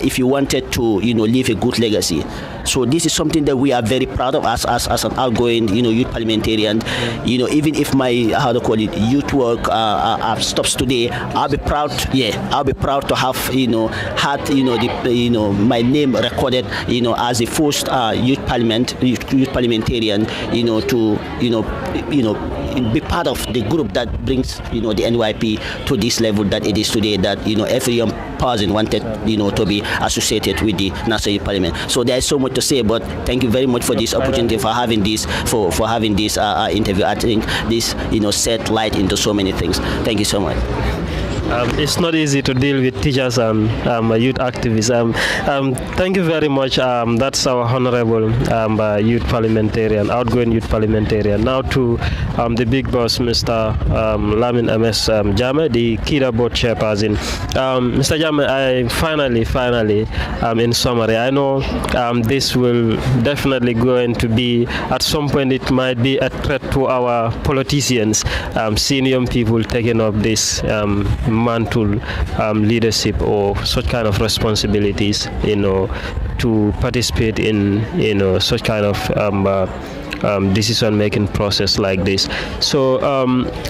E: if you wanted to leave a good legacy. So this is something that we are very proud of as an outgoing youth parliamentarian. Even if my youth work stops today, I'll be proud. I'll be proud to have had my name recorded as the first youth parliamentarian to be part of the group that brings the NYP to this level that it is today, that every young person wanted to be associated with the National Youth Parliament. So there is so much to say, but thank you very much for this opportunity, for having this interview. I think this set light into so many things. Thank you so much.
B: It's not easy to deal with teachers and youth activists. Thank you very much. That's our honorable youth parliamentarian, outgoing youth parliamentarian. Now to the big boss, Mr. Lamin MS Jame, the KIDA board chairperson. Mr. Jame, I finally, in summary, I know this will definitely going to be, at some point, it might be a threat to our politicians, senior people taking up this mantle leadership or such kind of responsibilities, to participate in, such kind of decision-making process like this. So,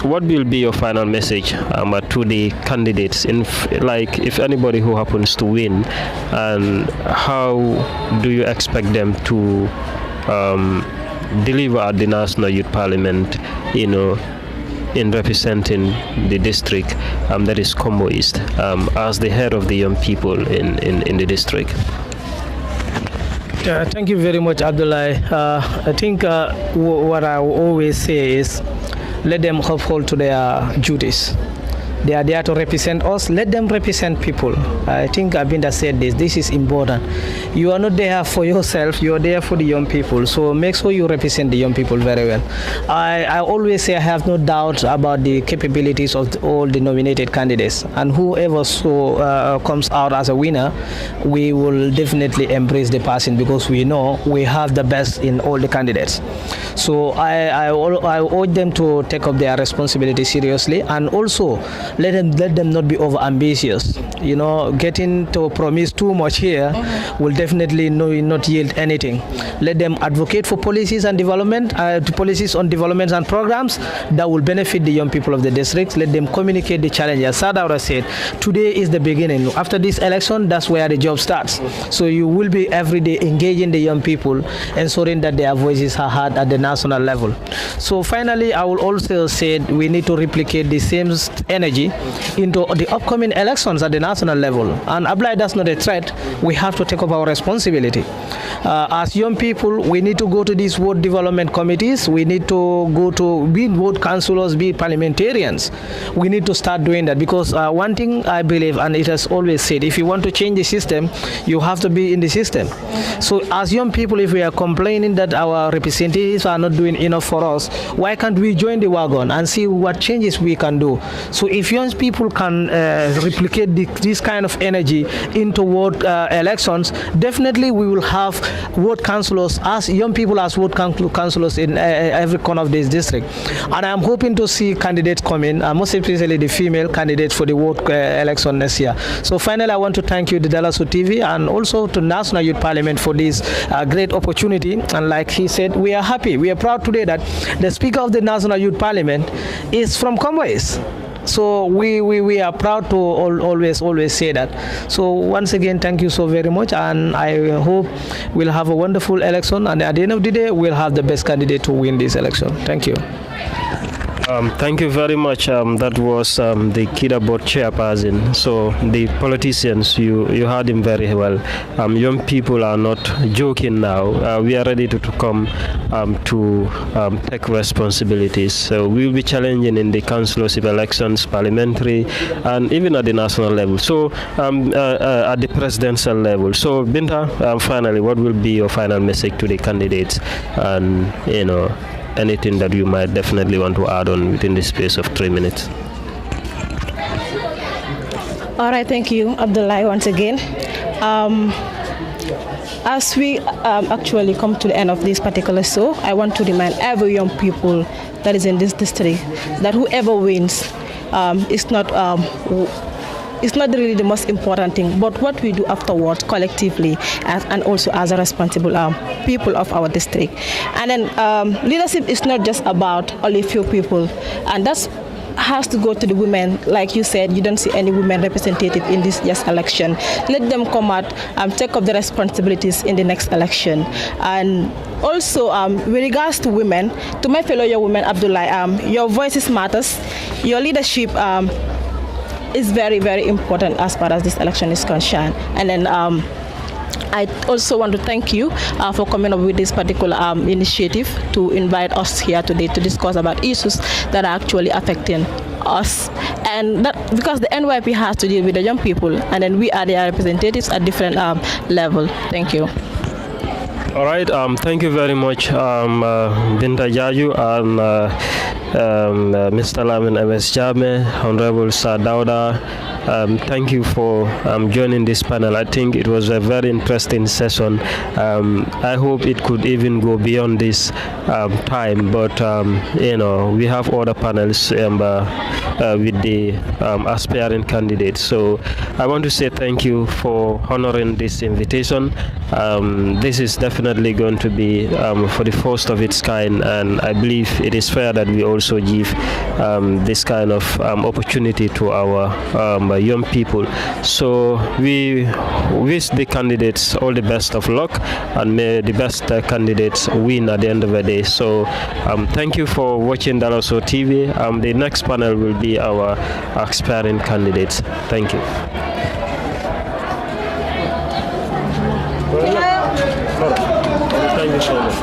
B: what will be your final message to the candidates? If anybody who happens to win, and how do you expect them to deliver at the National Youth Parliament, in representing the district that is Kombo East, as the head of the young people in the district?
C: Thank you very much, Abdullah. I think what I always say is, let them uphold to their duties. They are there to represent us. Let them represent people. I think Abinda said this. This is important. You are not there for yourself. You are there for the young people. So make sure you represent the young people very well. I always say I have no doubt about the capabilities of all the nominated candidates. And whoever comes out as a winner, we will definitely embrace the person, because we know we have the best in all the candidates. So I urge them to take up their responsibility seriously, and also let them not be over ambitious. Getting to promise too much here will definitely not yield anything. Let them advocate for policies and development, policies on developments and programs that will benefit the young people of the district. Let them communicate the challenges. Sadaura said, today is the beginning. After this election, that's where the job starts. So you will be every day engaging the young people, ensuring that their voices are heard at the national level. So finally, I will also say we need to replicate the same energy into the upcoming elections at the national level. And Ablai, that's not a threat. We have to take up our responsibility. As young people, we need to go to these ward development committees. We need to go to be ward councillors, be parliamentarians. We need to start doing that, because one thing I believe, and it has always said, if you want to change the system, you have to be in the system. So as young people, if we are complaining that our representatives are not doing enough for us, why can't we join the wagon and see what changes we can do? So if young people can replicate this kind of energy into ward elections, definitely we will have ward councillors, as young people as ward councillors in every corner of this district. And I'm hoping to see candidates come in, most especially the female candidates for the ward election next year. So finally, I want to thank you, the Dallas TV, and also to National Youth Parliament for this great opportunity. And like he said, we are happy, we are proud today that the Speaker of the National Youth Parliament is from Kombo East. So we are proud to always say that. So once again, thank you so very much, and I hope we'll have a wonderful election, and at the end of the day, we'll have the best candidate to win this election. Thank you.
B: Thank you very much. That was the KIDA board chairperson. So the politicians, you heard him very well. Young people are not joking now. We are ready to come to take responsibilities. So we will be challenging in the councillorship elections, parliamentary, and even at the national level. So at the presidential level. So Binta, finally, what will be your final message to the candidates, and anything that you might definitely want to add on within the space of 3 minutes?
D: All right, thank you, Abdullah, once again. As we actually come to the end of this particular show, I want to remind every young people that is in this district that whoever wins it's not really the most important thing, but what we do afterwards collectively and also as a responsible people of our district. And then leadership is not just about only few people, and that's has to go to the women. Like you said, you don't see any women representative in this year's election. Let them come out and take up the responsibilities in the next election. And also, with regards to women, to my fellow young women, Abdullah, your voices matters. Your leadership is very, very important as far as this election is concerned. And then I also want to thank you for coming up with this particular initiative to invite us here today to discuss about issues that are actually affecting us and that because the NYP has to deal with the young people, and then we are their representatives at different level. Thank you.
B: All right. Thank you very much, Binta Jaju and Mr. Lamin MS Jame, Honorable Sir Dauda. Thank you for joining this panel. I think it was a very interesting session. I hope it could even go beyond this time, but we have other panels with the aspiring candidates. So I want to say thank you for honoring this invitation. This is definitely going to be for the first of its kind, and I believe it is fair that we also give this kind of opportunity to our young people. So we wish the candidates all the best of luck, and may the best candidates win at the end of the day. So thank you for watching Dalaso TV. The next panel will be our aspiring candidates. Thank you. Thank you so much.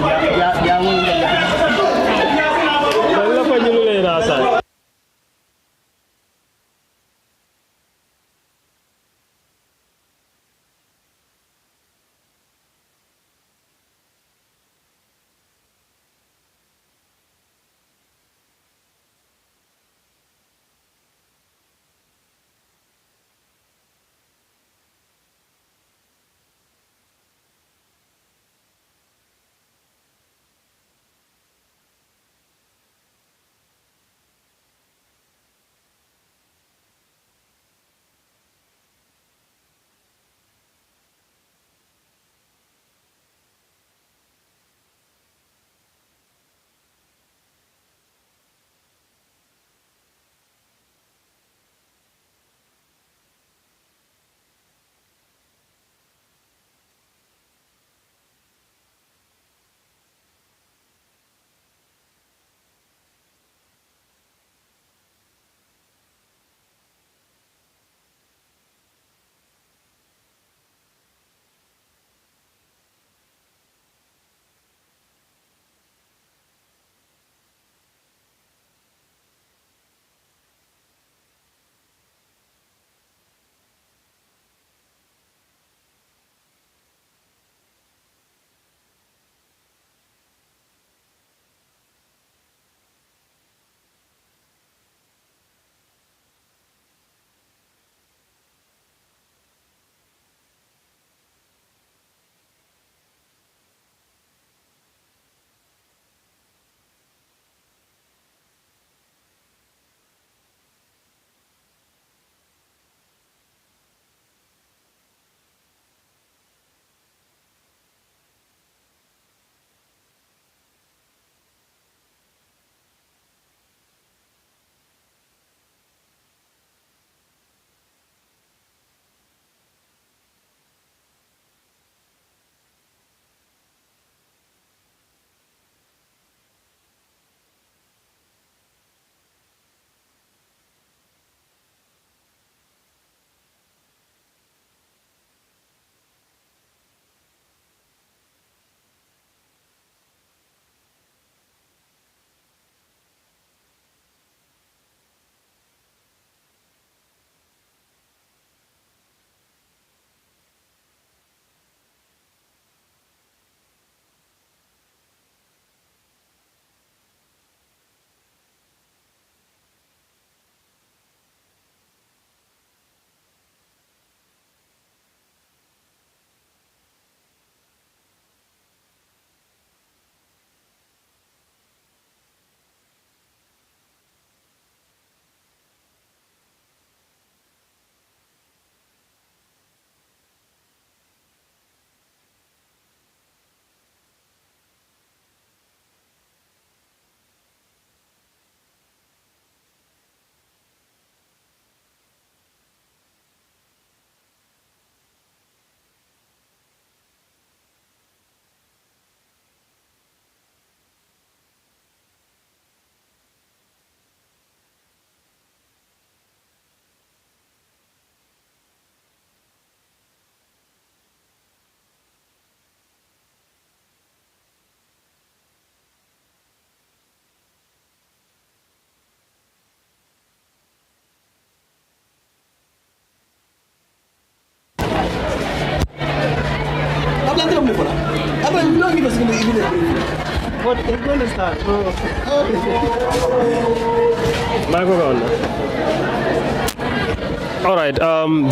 G: But it's going to start.
B: All right,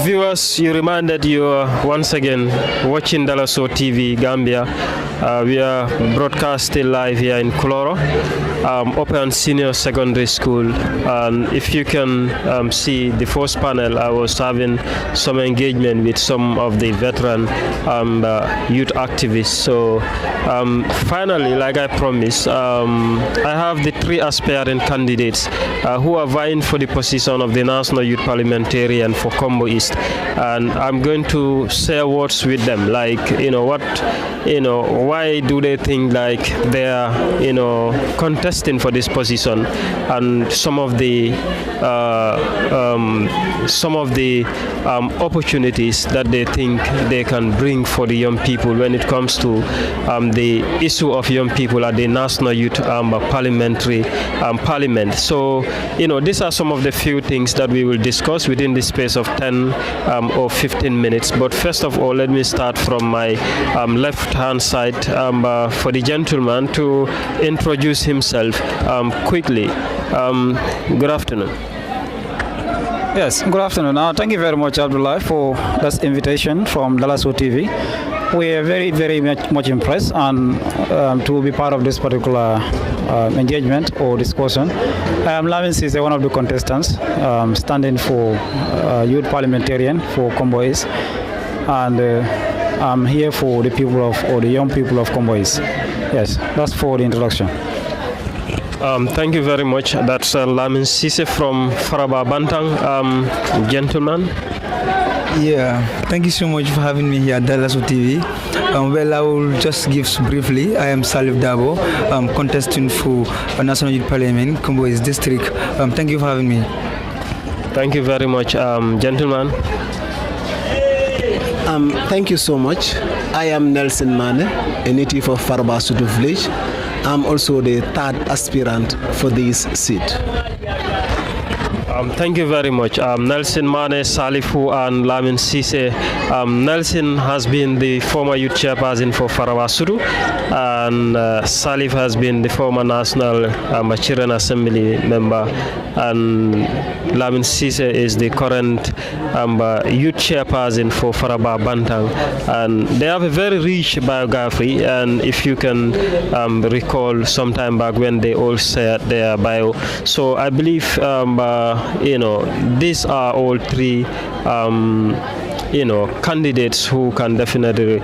B: viewers, you reminded you are once again watching Dalaso TV Gambia. We are broadcasting live here in Kuloro, Open Senior Secondary School. And if you can see the first panel, I was having some engagement with some of the veteran youth activists. So finally, like I promised, I have the 3 aspiring candidates who are vying for the position of the National Youth Parliamentarian for Kombo East, and I'm going to share words with them, like why do they think like they are contesting for this position, and some of the opportunities that they think they can bring for the young people when it comes to the issue of young people at the National Youth Parliamentary Parliament. So these are some of the few things that we will discuss within the space of 10 or 15 minutes. But first of all, let me start from my left hand side for the gentleman to introduce himself quickly. Good afternoon.
H: Yes, good afternoon. Thank you very much, Abdullah, for this invitation from Dalaso TV. We are very, very much impressed and to be part of this particular engagement or discussion. Lavins is one of the contestants standing for youth parliamentarian for Kombo East, and I'm here for the the young people of Kombo East. Yes, that's for the introduction.
B: Thank you very much. That's Lamin Sise from Faraba Bantang. Gentleman.
I: Yeah, thank you so much for having me here at Dalaso TV. Well, I will just give briefly. I am Salif Dabo, contesting for National Youth Parliament, Kombo East District. Thank you for having me.
B: Thank you very much, gentleman.
J: Thank you so much. I am Nelson Mane, a native of Faraba Sudu village. I'm also the 3rd aspirant for this seat.
B: Thank you very much. Nelson Mane, Salifu, and Lamin Sise. Nelson has been the former youth chairperson for Faraba Sudu, and Salif has been the former national Children Assembly member, and Lamin Sise is the current youth chairperson for Faraba Bantang. And they have a very rich biography, and if you can recall some time back when they all shared their bio. So I believe these are all 3 candidates who can definitely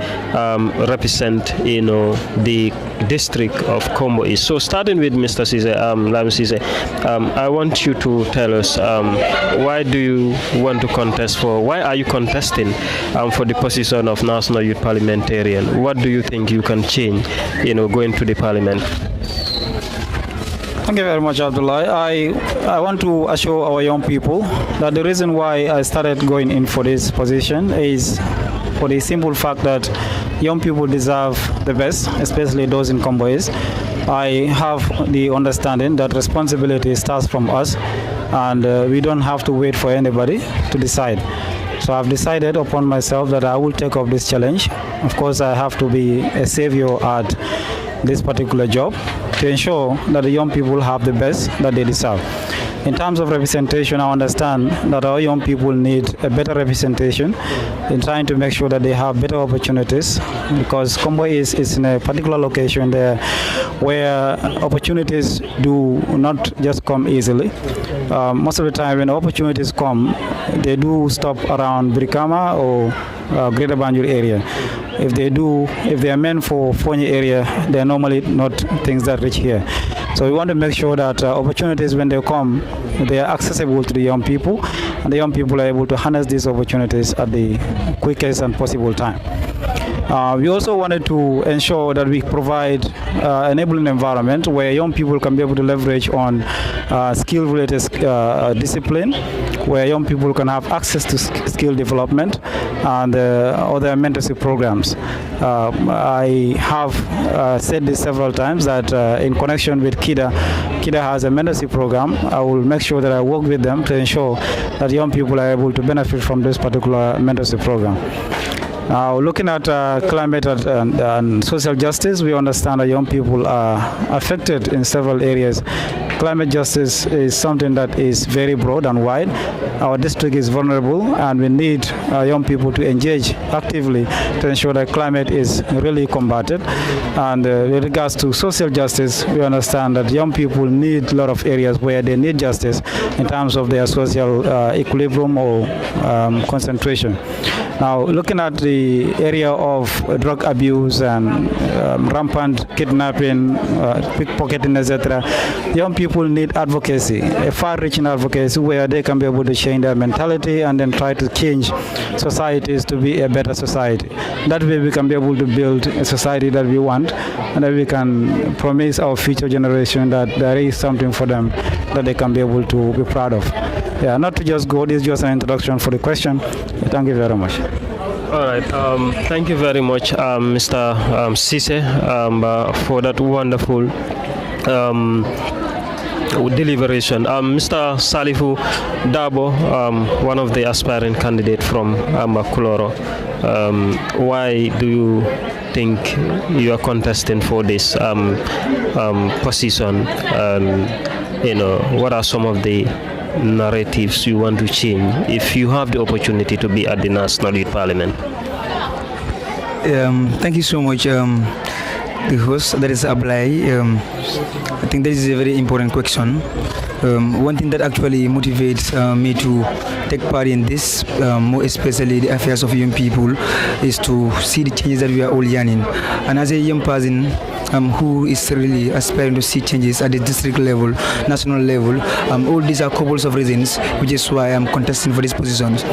B: represent the district of Kombo East. So starting with Mr. Sise, Lam Sise, I want you to tell us why do you want to contest for? Why are you contesting for the position of National Youth Parliamentarian? What do you think you can change, going to the Parliament?
H: Thank you very much, Abdullah. I want to assure our young people that the reason why I started going in for this position is for the simple fact that young people deserve the best, especially those in Kombo East. I have the understanding that responsibility starts from us, and we don't have to wait for anybody to decide. So I've decided upon myself that I will take up this challenge. Of course, I have to be a savior at this particular job to ensure that the young people have the best that they deserve. In terms of representation, I understand that our young people need a better representation in trying to make sure that they have better opportunities, because Kombo is in a particular location there where opportunities do not just come easily. Most of the time when opportunities come, they do stop around Brikama or Greater Banjul area. If they are meant for Fonyi area, they are normally not things that reach here. So we want to make sure that opportunities, when they come, they are accessible to the young people, and the young people are able to harness these opportunities at the quickest and possible time. We also wanted to ensure that we provide enabling environment where young people can be able to leverage on skill-related discipline, where young people can have access to skill development and other mentorship programs. I have said this several times that in connection with KIDA has a mentorship program. I will make sure that I work with them to ensure that young people are able to benefit from this particular mentorship program. Now, looking at climate and social justice, we understand that young people are affected in several areas. Climate justice is something that is very broad and wide. Our district is vulnerable, and we need young people to engage actively to ensure that climate is really combated. And with regards to social justice, we understand that young people need a lot of areas where they need justice in terms of their social equilibrium or concentration. Now, looking at the area of drug abuse and rampant kidnapping, pickpocketing, etc., young people need advocacy, a far-reaching advocacy where they can be able to change their mentality and then try to change societies to be a better society. That way we can be able to build a society that we want, and that we can promise our future generation that there is something for them that they can be able to be proud of. Yeah, not to just go, this is just an introduction for the question. Thank you very much.
B: All right. Thank you very much, Mr. Cisse, for that wonderful deliberation. Mr. Salifu Dabo, one of the aspiring candidates from Kuloro, why do you think you are contesting for this position? What are some of the narratives you want to change if you have the opportunity to be at the National Youth Parliament?
I: Thank you so much, the host, that is Ablai. I think that is a very important question. One thing that actually motivates me to take part in this, more especially the affairs of young people, is to see the changes that we are all yearning. And as a young person who is really aspiring to see changes at the district level, national level, all these are couples of reasons, which is why I'm contesting for these positions.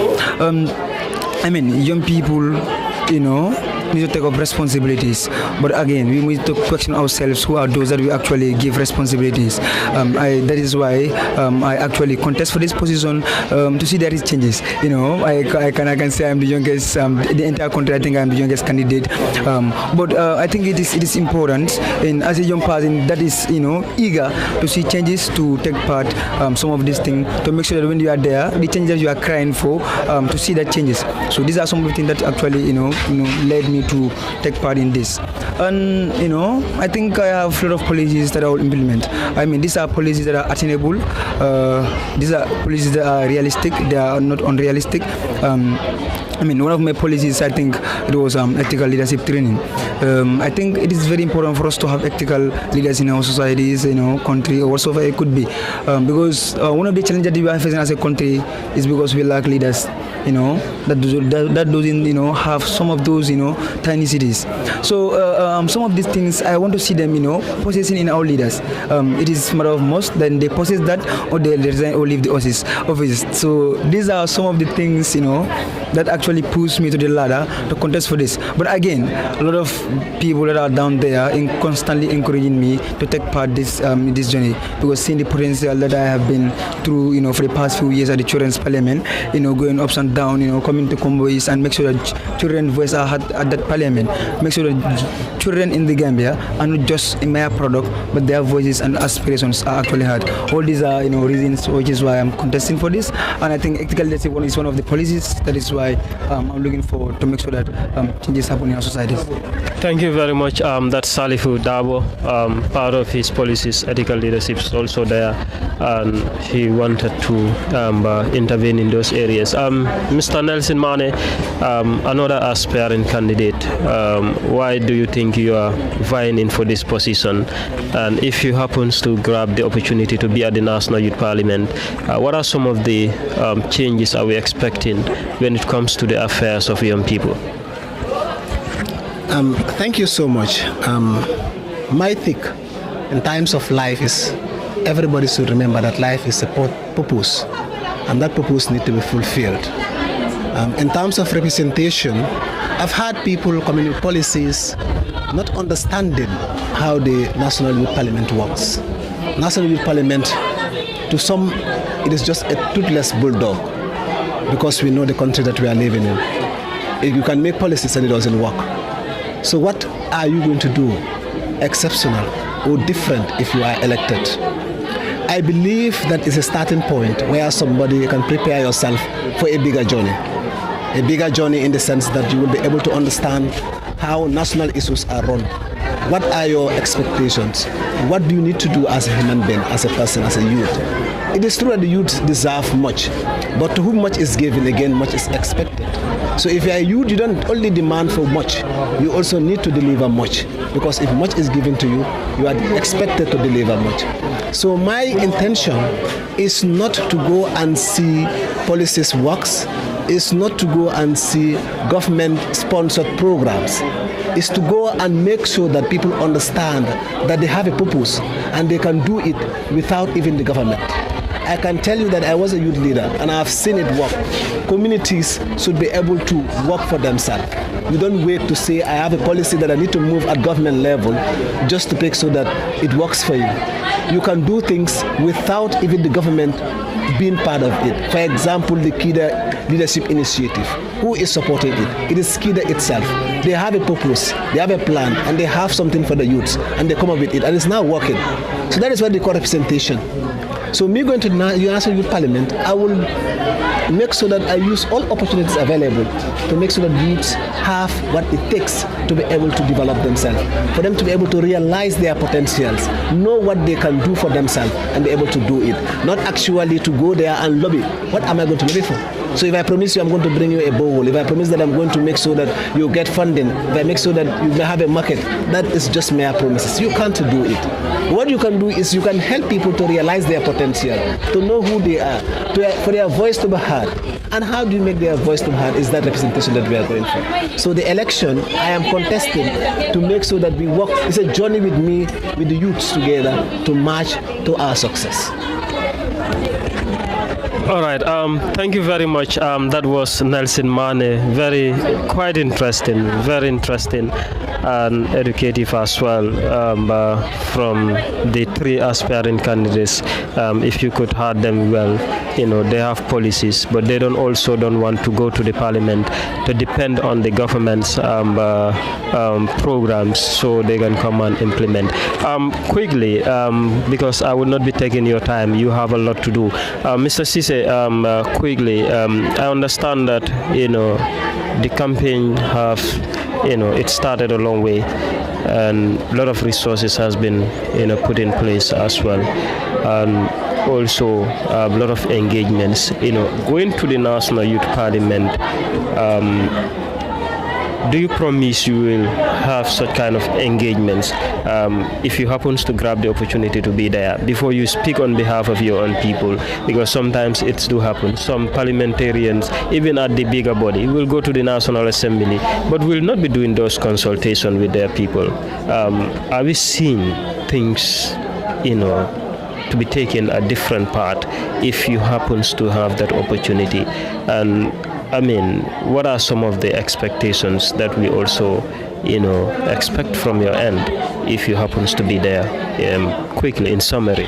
I: Young people, need to take up responsibilities, but again we need to question ourselves, who are those that we actually give responsibilities. That is why I actually contest for this position, to see that it changes. I can say I'm the youngest, the entire country I think I'm the youngest candidate, but I think it is important, and as a young person that is eager to see changes, to take part some of these things, to make sure that when you are there, the changes that you are crying for, to see that changes. So these are some of the things that actually led me to take part in this. And I think I have a lot of policies that I will implement. These are policies that are attainable, these are policies that are realistic, they are not unrealistic. One of my policies, I think it was ethical leadership training. I think it is very important for us to have ethical leaders in our societies, country, or whatsoever it could be, because one of the challenges that we are facing as a country is because we lack leaders, that doesn't, have some of those, tiny cities. So some of these things I want to see them, possessing in our leaders. It is a matter of most, then they possess that, or they resign or leave the office. So these are some of the things, that actually push me to the ladder to contest for this. But again, a lot of people that are down there constantly encouraging me to take part this journey, because seeing the potential that I have been through, for the past few years at the Children's Parliament, going ups and down, coming to Kombo and make sure that children's voice are heard at that parliament, make sure that children in the Gambia are not just a mere product, but their voices and aspirations are actually heard. All these are reasons, which is why I'm contesting for this, and I think ethical leadership is one of the policies. That is why I'm looking forward to make sure that changes happen in our societies.
B: Thank you very much. That's Salifu Dabo. Part of his policies, ethical leadership is also there, and he wanted to intervene in those areas. Mr. Nelson Mane, another aspiring candidate, why do you think you are vying in for this position? And if you happen to grab the opportunity to be at the National Youth Parliament, what are some of the changes are we expecting when it comes to the affairs of young people?
J: Thank you so much. My take in times of life is everybody should remember that life is a purpose, and that purpose needs to be fulfilled. In terms of representation, I've had people coming with policies not understanding how the National Youth Parliament works. National Youth Parliament, to some, it is just a toothless bulldog, because we know the country that we are living in. You can make policies and it doesn't work. So what are you going to do exceptional or different if you are elected? I believe that is a starting point where somebody can prepare yourself for a bigger journey. a bigger journey in the sense that you will be able to understand how national issues are run. What are your expectations? What do you need to do as a human being, as a person, as a youth? It is true that the youth deserve much, but to whom much is given, again, much is expected. So if you are a youth, you don't only demand for much, you also need to deliver much. Because if much is given to you, you are expected to deliver much. So my intention is not to go and see policies works, is not to go and see government-sponsored programs. Is to go and make sure that people understand that they have a purpose and they can do it without even the government. I can tell you that I was a youth leader and I have seen it work. Communities should be able to work for themselves. You don't wait to say, I have a policy that I need to move at government level just to make sure that it works for you. You can do things without even the government being part of it. For example, the KIDA Leadership Initiative. Who is supporting it? It is KIDA itself. They have a purpose, they have a plan, and they have something for the youths, and they come up with it, and it's now working. So that is what they call representation. So me going to the National Youth Parliament, I will make sure that I use all opportunities available to make sure that youths have what it takes to be able to develop themselves, for them to be able to realize their potentials, know what they can do for themselves, and be able to do it. Not actually to go there and lobby. What am I going to lobby for? So if I promise you I'm going to bring you a bowl, if I promise that I'm going to make sure that you get funding, if I make sure that you may have a market, that is just mere promises. You can't do it. What you can do is you can help people to realize their potential, to know who they are, for their voice to be heard. And how do you make their voice to be heard is that representation that we are going for. So the election, I am contesting to make sure that we work. It's a journey with me, with the youths together to march to our success.
B: All right. Thank you very much. That was Nelson Mane. Quite interesting, very interesting and educative as well from the three aspiring candidates. If you could hear them well, they have policies, but they don't want to go to the parliament to depend on the government's programs so they can come and implement. Quickly, because I will not be taking your time, you have a lot to do. Mr. Cisse, quickly, I understand that, the campaign it started a long way and a lot of resources has been, put in place as well. And also a lot of engagements, going to the National Youth Parliament. Do you promise you will have such kind of engagements if you happen to grab the opportunity to be there before you speak on behalf of your own people? Because sometimes it do happen. Some parliamentarians, even at the bigger body, will go to the National Assembly, but will not be doing those consultations with their people. Are we seeing things, to be taken a different part if you happen to have that opportunity? And what are some of the expectations that we also, expect from your end if you happen to be there? Quickly, in summary.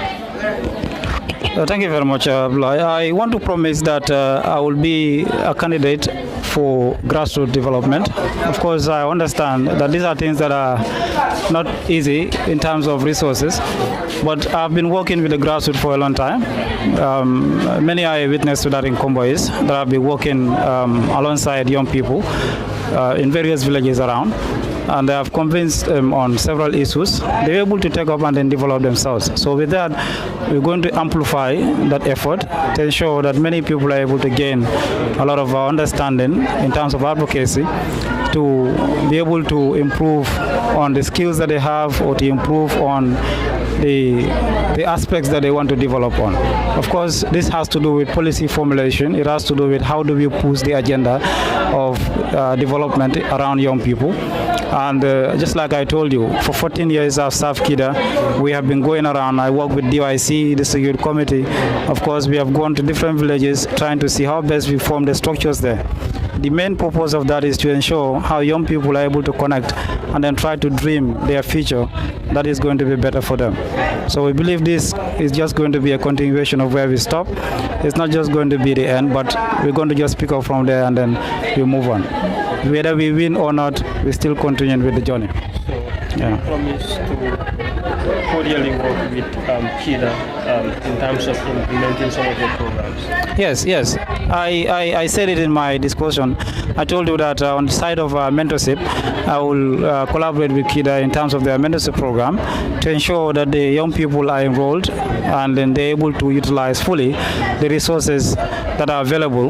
H: Thank you very much, Abdullah. I want to promise that I will be a candidate for grassroots development. Of course, I understand that these are things that are not easy in terms of resources, but I've been working with the grassroots for a long time. Many are witness to that in Kombo that I've been working alongside young people in various villages around. And they have convinced them on several issues. They're able to take up and then develop themselves. So with that, we're going to amplify that effort to ensure that many people are able to gain a lot of understanding in terms of advocacy, to be able to improve on the skills that they have or to improve on the aspects that they want to develop on. Of course, this has to do with policy formulation. It has to do with how do we push the agenda of development around young people. And just like I told you, for 14 years I've served KIDA. We have been going around. I work with DYC, the Security Committee. Of course, we have gone to different villages trying to see how best we form the structures there. The main purpose of that is to ensure how young people are able to connect and then try to dream their future that is going to be better for them. So we believe this is just going to be a continuation of where we stop. It's not just going to be the end, but we're going to just pick up from there and then we move on. Whether we win or not, we still continue with the journey.
B: So, promise to cordially work with KIDA in terms of implementing some of your programs?
H: Yes. I said it in my discussion. I told you that on the side of mentorship, I will collaborate with KIDA in terms of their mentorship program to ensure that the young people are enrolled and then they're able to utilize fully the resources that are available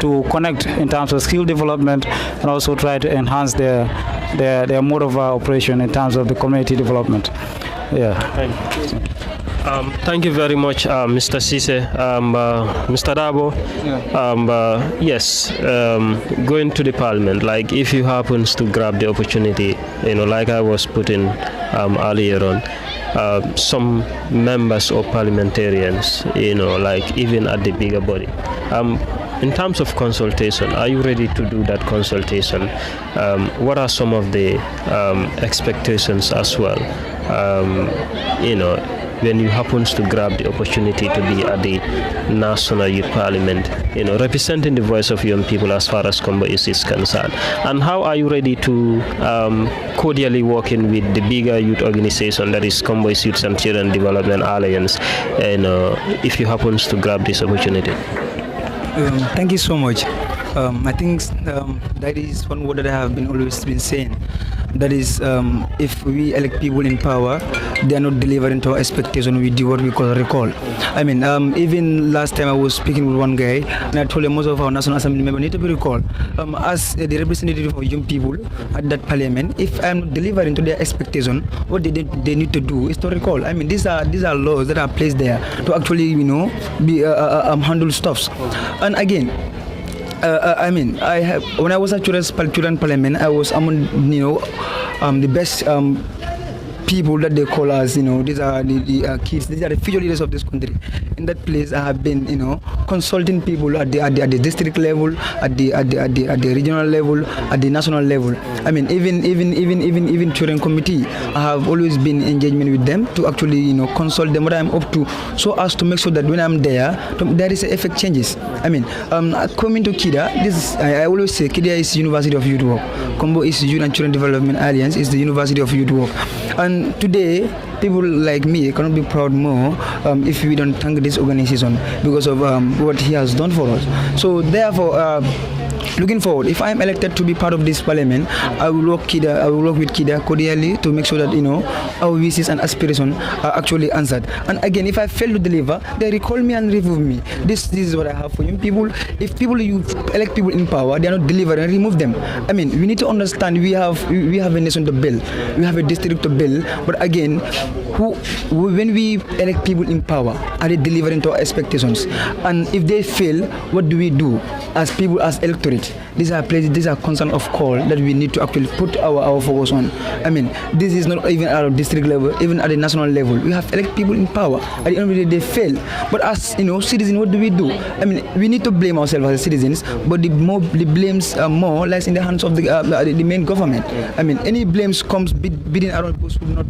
H: to connect in terms of skill development and also try to enhance their mode of operation in terms of the community development. Yeah.
B: Thank you very much, Mr. Cisse. Mr. Dabo, yes, going to the Parliament, like if you happens to grab the opportunity, like I was putting earlier on, some members or parliamentarians, like even at the bigger body. In terms of consultation, are you ready to do that consultation? What are some of the expectations as well? When you happens to grab the opportunity to be at the National Youth Parliament, representing the voice of young people as far as Kombo is concerned. And how are you ready to cordially working with the bigger youth organization that is Kombo Youth and Children Development Alliance, if you happens to grab this opportunity?
I: Thank you so much. I think that is one word that I have always been saying. That is, if we elect people in power, they are not delivering to our expectation. We do what we call recall. I mean, even last time I was speaking with one guy, and I told him most of our National Assembly members need to be recalled. As the representative of young people at that parliament, if I'm not delivering to their expectation, what they need to do is to recall. I mean, these are laws that are placed there to actually, be handle stuffs. And again, when I was at Children Parliament, I was among the best people that they call us. These are the kids. These are the future leaders of this country. In that place, I have been consulting people at the district level, at the regional level, at the national level. I mean, even children committee, I have always been in engagement with them to actually consult them what I'm up to, so as to make sure that when I'm there is effect changes. I mean, coming to KIDA, I always say KIDA is University of Youth Work. Kombo is Youth and Children Development Alliance is the University of Youth Work. And today, people like me cannot be proud more if we don't thank this organization because of what he has done for us. So therefore, looking forward, if I am elected to be part of this parliament, I will work with KIDA cordially to make sure that our wishes and aspirations are actually answered. And again, if I fail to deliver, they recall me and remove me. This is what I have for you people. If you elect people in power, they are not delivering, remove them. I mean, we need to understand we have a nation to build, we have a district to build. But again, when we elect people in power, are they delivering to our expectations? And if they fail, what do we do as people, as electorate? These are concerns of call that we need to actually put our focus on. I mean, this is not even at a district level, even at the national level. We have elect people in power. At the end of the day, they fail. But as citizens, what do we do? I mean, we need to blame ourselves as citizens, but the blames more lies in the hands of the main government. I mean, any blames comes beating around who not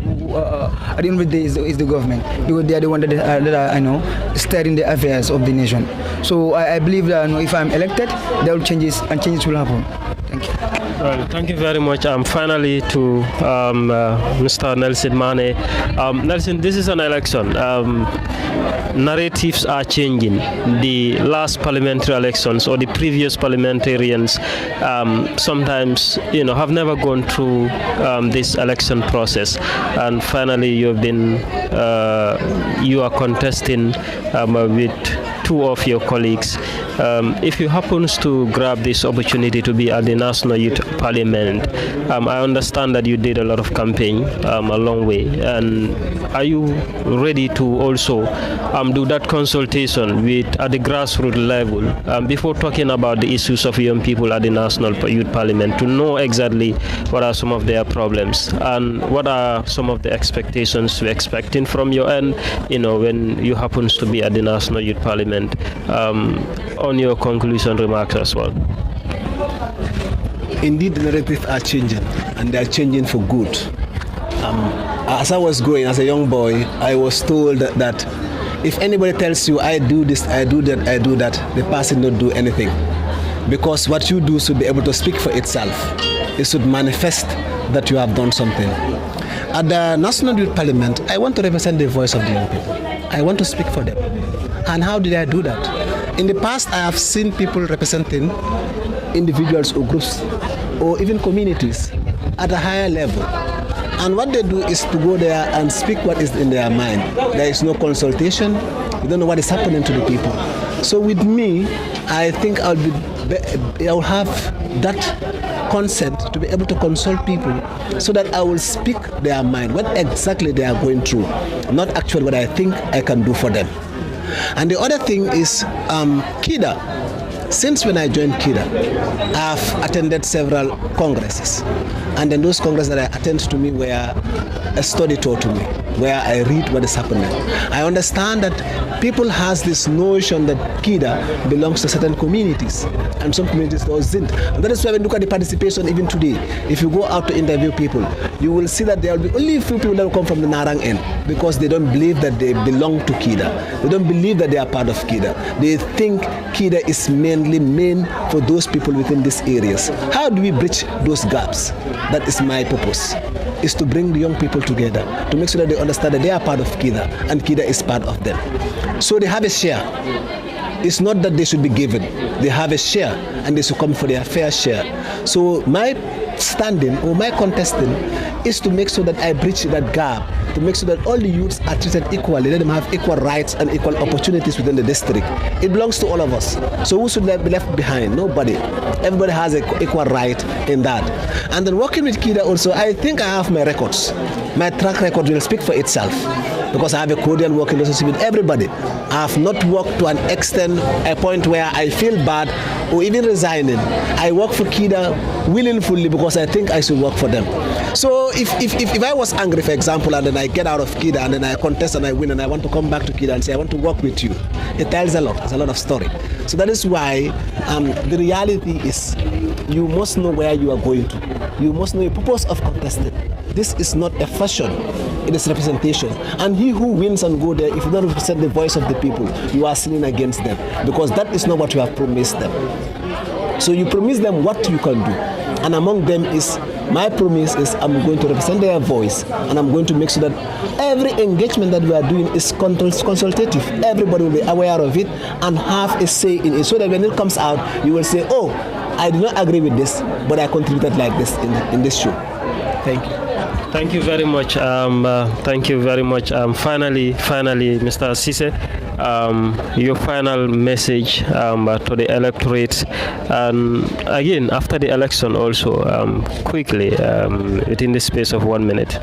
I: at the end of the day is the government, because they are the one that are steering the affairs of the nation. So I believe that if I'm elected, there will changes and changes will happen. Thank you.
B: Well, thank you very much. Finally, to Mr. Nelson Mane. Nelson, this is an election. Narratives are changing. The last parliamentary elections or the previous parliamentarians sometimes, have never gone through this election process, and finally, you are contesting with two of your colleagues. If you happen to grab this opportunity to be at the National Youth Parliament, I understand that you did a lot of campaign a long way. And are you ready to also do that consultation at the grassroots level before talking about the issues of young people at the National Youth Parliament, to know exactly what are some of their problems and what are some of the expectations we're expecting from your end, when you happen to be at the National Youth Parliament? On your conclusion remarks as well.
J: Indeed, the narratives are changing, and they are changing for good. As I was growing as a young boy, I was told that if anybody tells you, I do this, I do that, I do that, the person don't do anything. Because what you do should be able to speak for itself. It should manifest that you have done something. At the National Youth Parliament, I want to represent the voice of the young people. I want to speak for them. And how did I do that? In the past, I have seen people representing individuals or groups or even communities at a higher level. And what they do is to go there and speak what is in their mind. There is no consultation. You don't know what is happening to the people. So with me, I think I'll have that consent to be able to consult people so that I will speak their mind, what exactly they are going through, not actually what I think I can do for them. And the other thing is KIDA. Since when I joined KIDA, I have attended several congresses. And then those congresses that I attend to me were a study tour to me, where I read what is happening. I understand that people has this notion that KIDA belongs to certain communities, and some communities doesn't. And that is why when you look at the participation even today, if you go out to interview people, you will see that there will be only a few people that will come from the Narang end, because they don't believe that they belong to KIDA. They don't believe that they are part of KIDA. They think KIDA is mainly meant for those people within these areas. How do we bridge those gaps? That is my purpose, is to bring the young people together, to make sure that they understand that they are part of KIDA and KIDA is part of them. So they have a share. It's not that they should be given. They have a share and they should come for their fair share. So my standing or my contesting is to make sure that I bridge that gap, to make sure that all the youths are treated equally, let them have equal rights and equal opportunities within the district. It belongs to all of us. So who should be left behind? Nobody. Everybody has an equal right in that. And then working with KIDA also, I think I have my records. My track record will speak for itself, because I have a cordial working relationship with everybody. I have not worked to an extent, a point where I feel bad or even resigning. I work for KIDA willingly because I think I should work for them. So if I was angry, for example, and then I get out of KIDA and then I contest and I win and I want to come back to KIDA and say I want to work with you, it tells a lot. It's a lot of story. So that is why the reality is you must know where you are going to. You must know the purpose of contesting. This is not a fashion, it is representation. And he who wins and go there, if you don't represent the voice of the people, you are sinning against them, because that is not what you have promised them. So you promise them what you can do. And among them is, my promise is I'm going to represent their voice, and I'm going to make sure that every engagement that we are doing is consultative. Everybody will be aware of it and have a say in it, so that when it comes out, you will say, oh, I do not agree with this, but I contributed like this in this show. Thank you.
B: Thank you very much. Thank you very much. Finally, Mr. Cisse, your final message to the electorate, and again after the election also, quickly, within the space of 1 minute.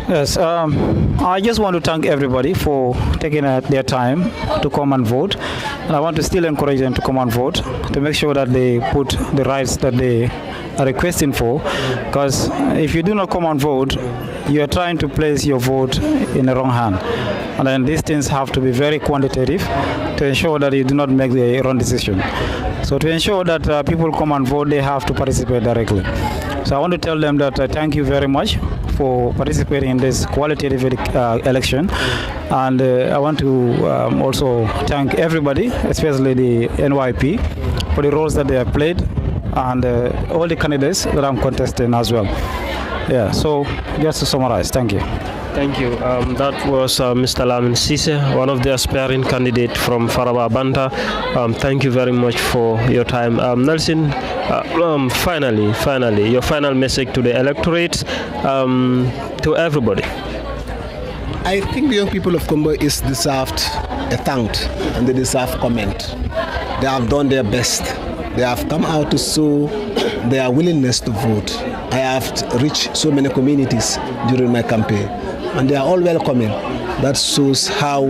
H: Yes, I just want to thank everybody for taking their time to come and vote, and I want to still encourage them to come and vote, to make sure that they put the rights that they are requesting for, because if you do not come and vote, you are trying to place your vote in the wrong hand, and then these things have to be very quantitative to ensure that you do not make the wrong decision. So to ensure that people come and vote, they have to participate directly. So I want to tell them that thank you very much for participating in this qualitative election, and I want to also thank everybody, especially the NYP, for the roles that they have played, and all the candidates that I'm contesting as well. Yeah, so just to summarize, thank you.
B: Thank you. That was Mr. Lamin Cisse, one of the aspiring candidates from Faraba Banta. Thank you very much for your time. Nelson, finally, your final message to the electorate, to everybody.
J: I think the young people of Kombo is deserved a thank and they deserve comment. They have done their best. They have come out to show their willingness to vote. I have reached so many communities during my campaign, and they are all welcoming. That shows how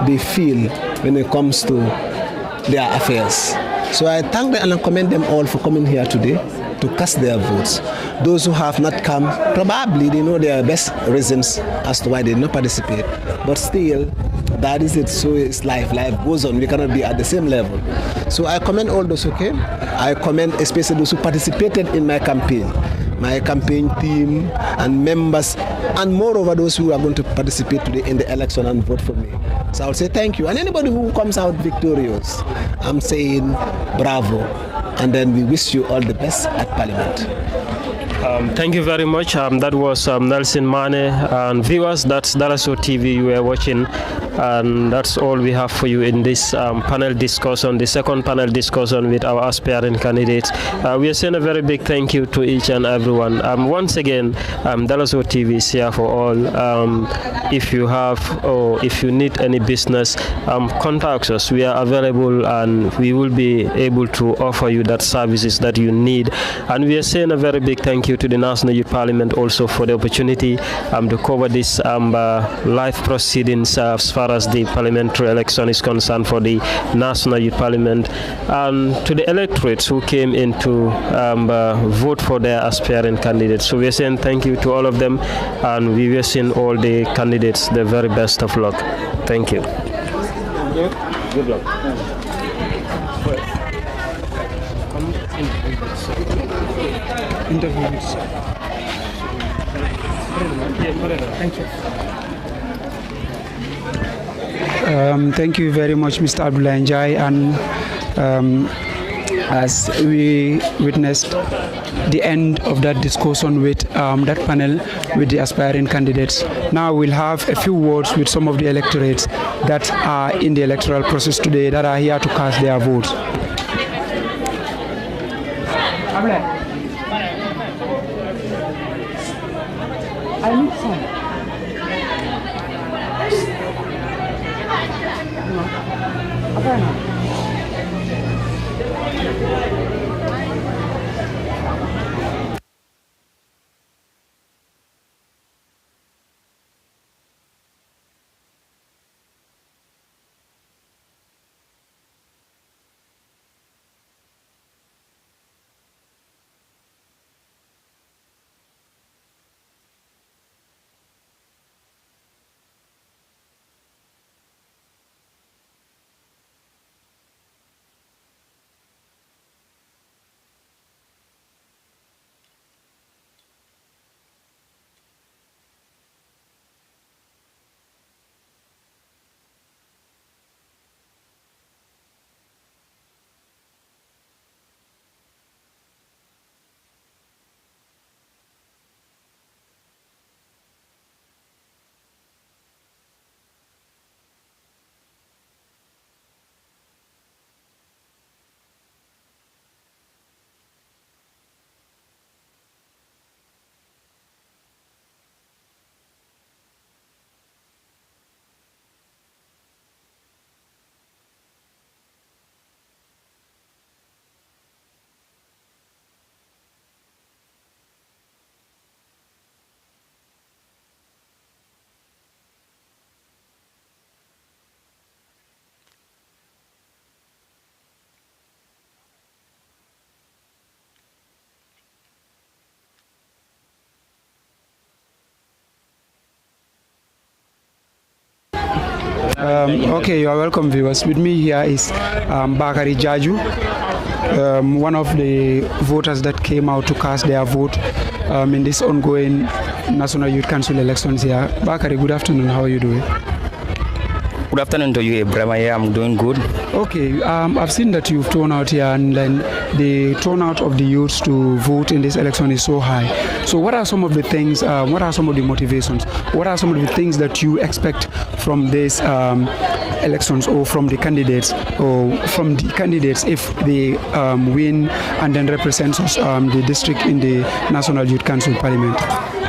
J: they feel when it comes to their affairs. So I thank them and I commend them all for coming here today to cast their votes. Those who have not come, probably they know their best reasons as to why they did not participate. But still, that is it. So it's life. Life goes on. We cannot be at the same level. So I commend all those who came. I commend especially those who participated in my campaign team and members, and moreover those who are going to participate today in the election and vote for me. So I'll say thank you. And anybody who comes out victorious, I'm saying bravo. And then we wish you all the best at Parliament.
B: Thank you very much. That was Nelson Mane. And viewers, that's Dalaso TV you were watching. And that's all we have for you in this panel discussion, the second panel discussion with our aspiring candidates. We are saying a very big thank you to each and everyone. Once again, Dalaso TV is here for all. If you have or if you need any business, contact us. We are available and we will be able to offer you that services that you need. And we are saying a very big thank you to the National Youth Parliament also for the opportunity to cover this live proceedings as far as the parliamentary election is concerned for the National Youth Parliament, and to the electorates who came in to vote for their aspiring candidates. So we are saying thank you to all of them, and we are wishing all the candidates the very best of luck. Thank you. Good luck.
A: Interviews. Thank you. Thank you very much, Mr. Abdullah Njai. And as we witnessed the end of that discussion with that panel with the aspiring candidates, now we'll have a few words with some of the electorates that are in the electoral process today that are here to cast their votes. I need some. Okay, you are welcome, viewers. With me here is Bakari Jaju, one of the voters that came out to cast their vote in this ongoing National Youth Council elections here. Bakari, good afternoon. How are you doing?
G: Good afternoon to you, Ibrahim. Yeah, I'm doing good.
A: Okay, I've seen that you've turned out here, and then the turnout of the youths to vote in this election is so high. So what are some of the things, what are some of the motivations, what are some of the things that you expect from these elections, or from the candidates, if they win and then represent the district in the National Youth Council Parliament?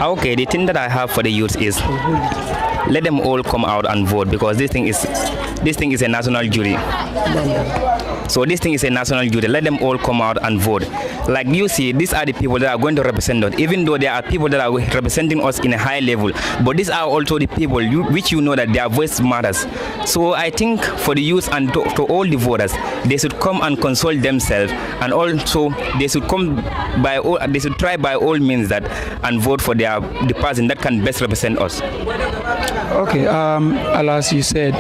G: Okay, the thing that I have for the youth is let them all come out and vote, because this thing is a national duty. So this thing is a national duty. Let them all come out and vote. Like you see, these are the people that are going to represent us, even though there are people that are representing us in a high level. But these are also the people which you know that their voice matters. So I think for the youth and to all the voters, they should come and consult themselves, and also they should try by all means that and vote for the person that can best represent us.
A: Okay, as you said,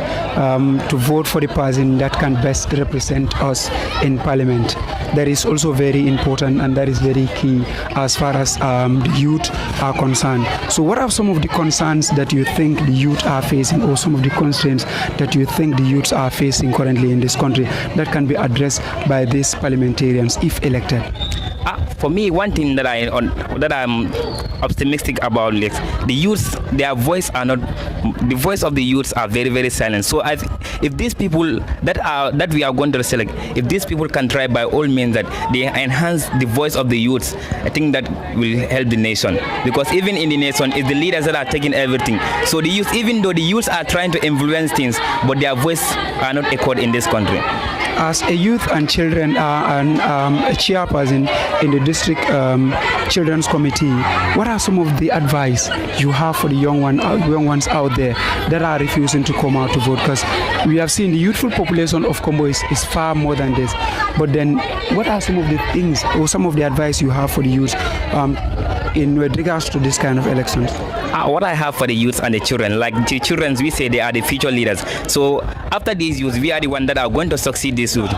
A: to vote for the person that can best represent us in Parliament. That is also very important, and that is very key as far as the youth are concerned. So what are some of the concerns that you think the youth are facing, or some of the constraints that you think the youths are facing currently in this country that can be addressed by these parliamentarians if elected?
G: For me, one thing that I'm optimistic about is the youth. Their voice are not the voice of the youths are very, very silent. So if these people that we are going to select, if these people can try by all means that they enhance the voice of the youths, I think that will help the nation. Because even in the nation, it's the leaders that are taking everything. So the youth, even though the youths are trying to influence things, but their voice are not echoed in this country.
A: As a youth and children and a chairperson in the district children's committee, what are some of the advice you have for the young ones out there that are refusing to come out to vote? Because we have seen the youthful population of Kombo is far more than this. But then, what are some of the things or some of the advice you have for the youth in regards to this kind of elections?
G: What I have for the youth and the children, like the children, we say they are the future leaders. So after these youth, we are the ones that are going to succeed this youth.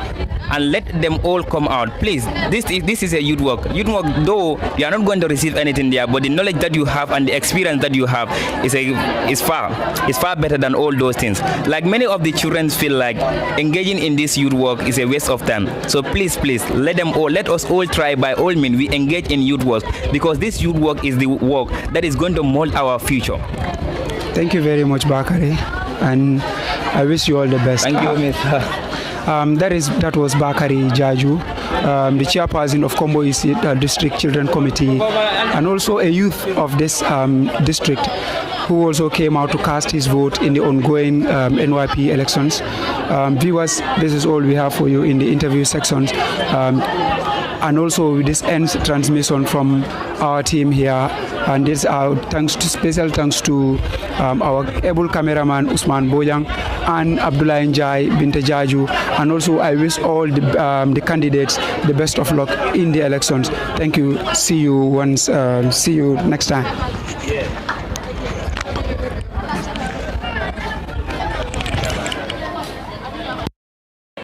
G: And let them all come out, please. This is a youth work. Youth work, though you are not going to receive anything there, but the knowledge that you have and the experience that you have is far better than all those things. Like many of the children feel like engaging in this youth work is a waste of time. So please, let us all try by all means we engage in youth work, because this youth work is the work that is going to mold our future.
A: Thank you very much, Bakari, and I wish you all the best.
G: Thank you, Mr.
A: That was Bakari Jaju, the chairperson of Kombo District Children Committee, and also a youth of this district, who also came out to cast his vote in the ongoing NYP elections. Viewers, this is all we have for you in the interview sections. And also this ends transmission from our team here, and this special thanks to our able cameraman Usman Bojang and Abdullah Njai Binte Jaju, and also I wish all the candidates the best of luck in the elections. Thank you. See you next time.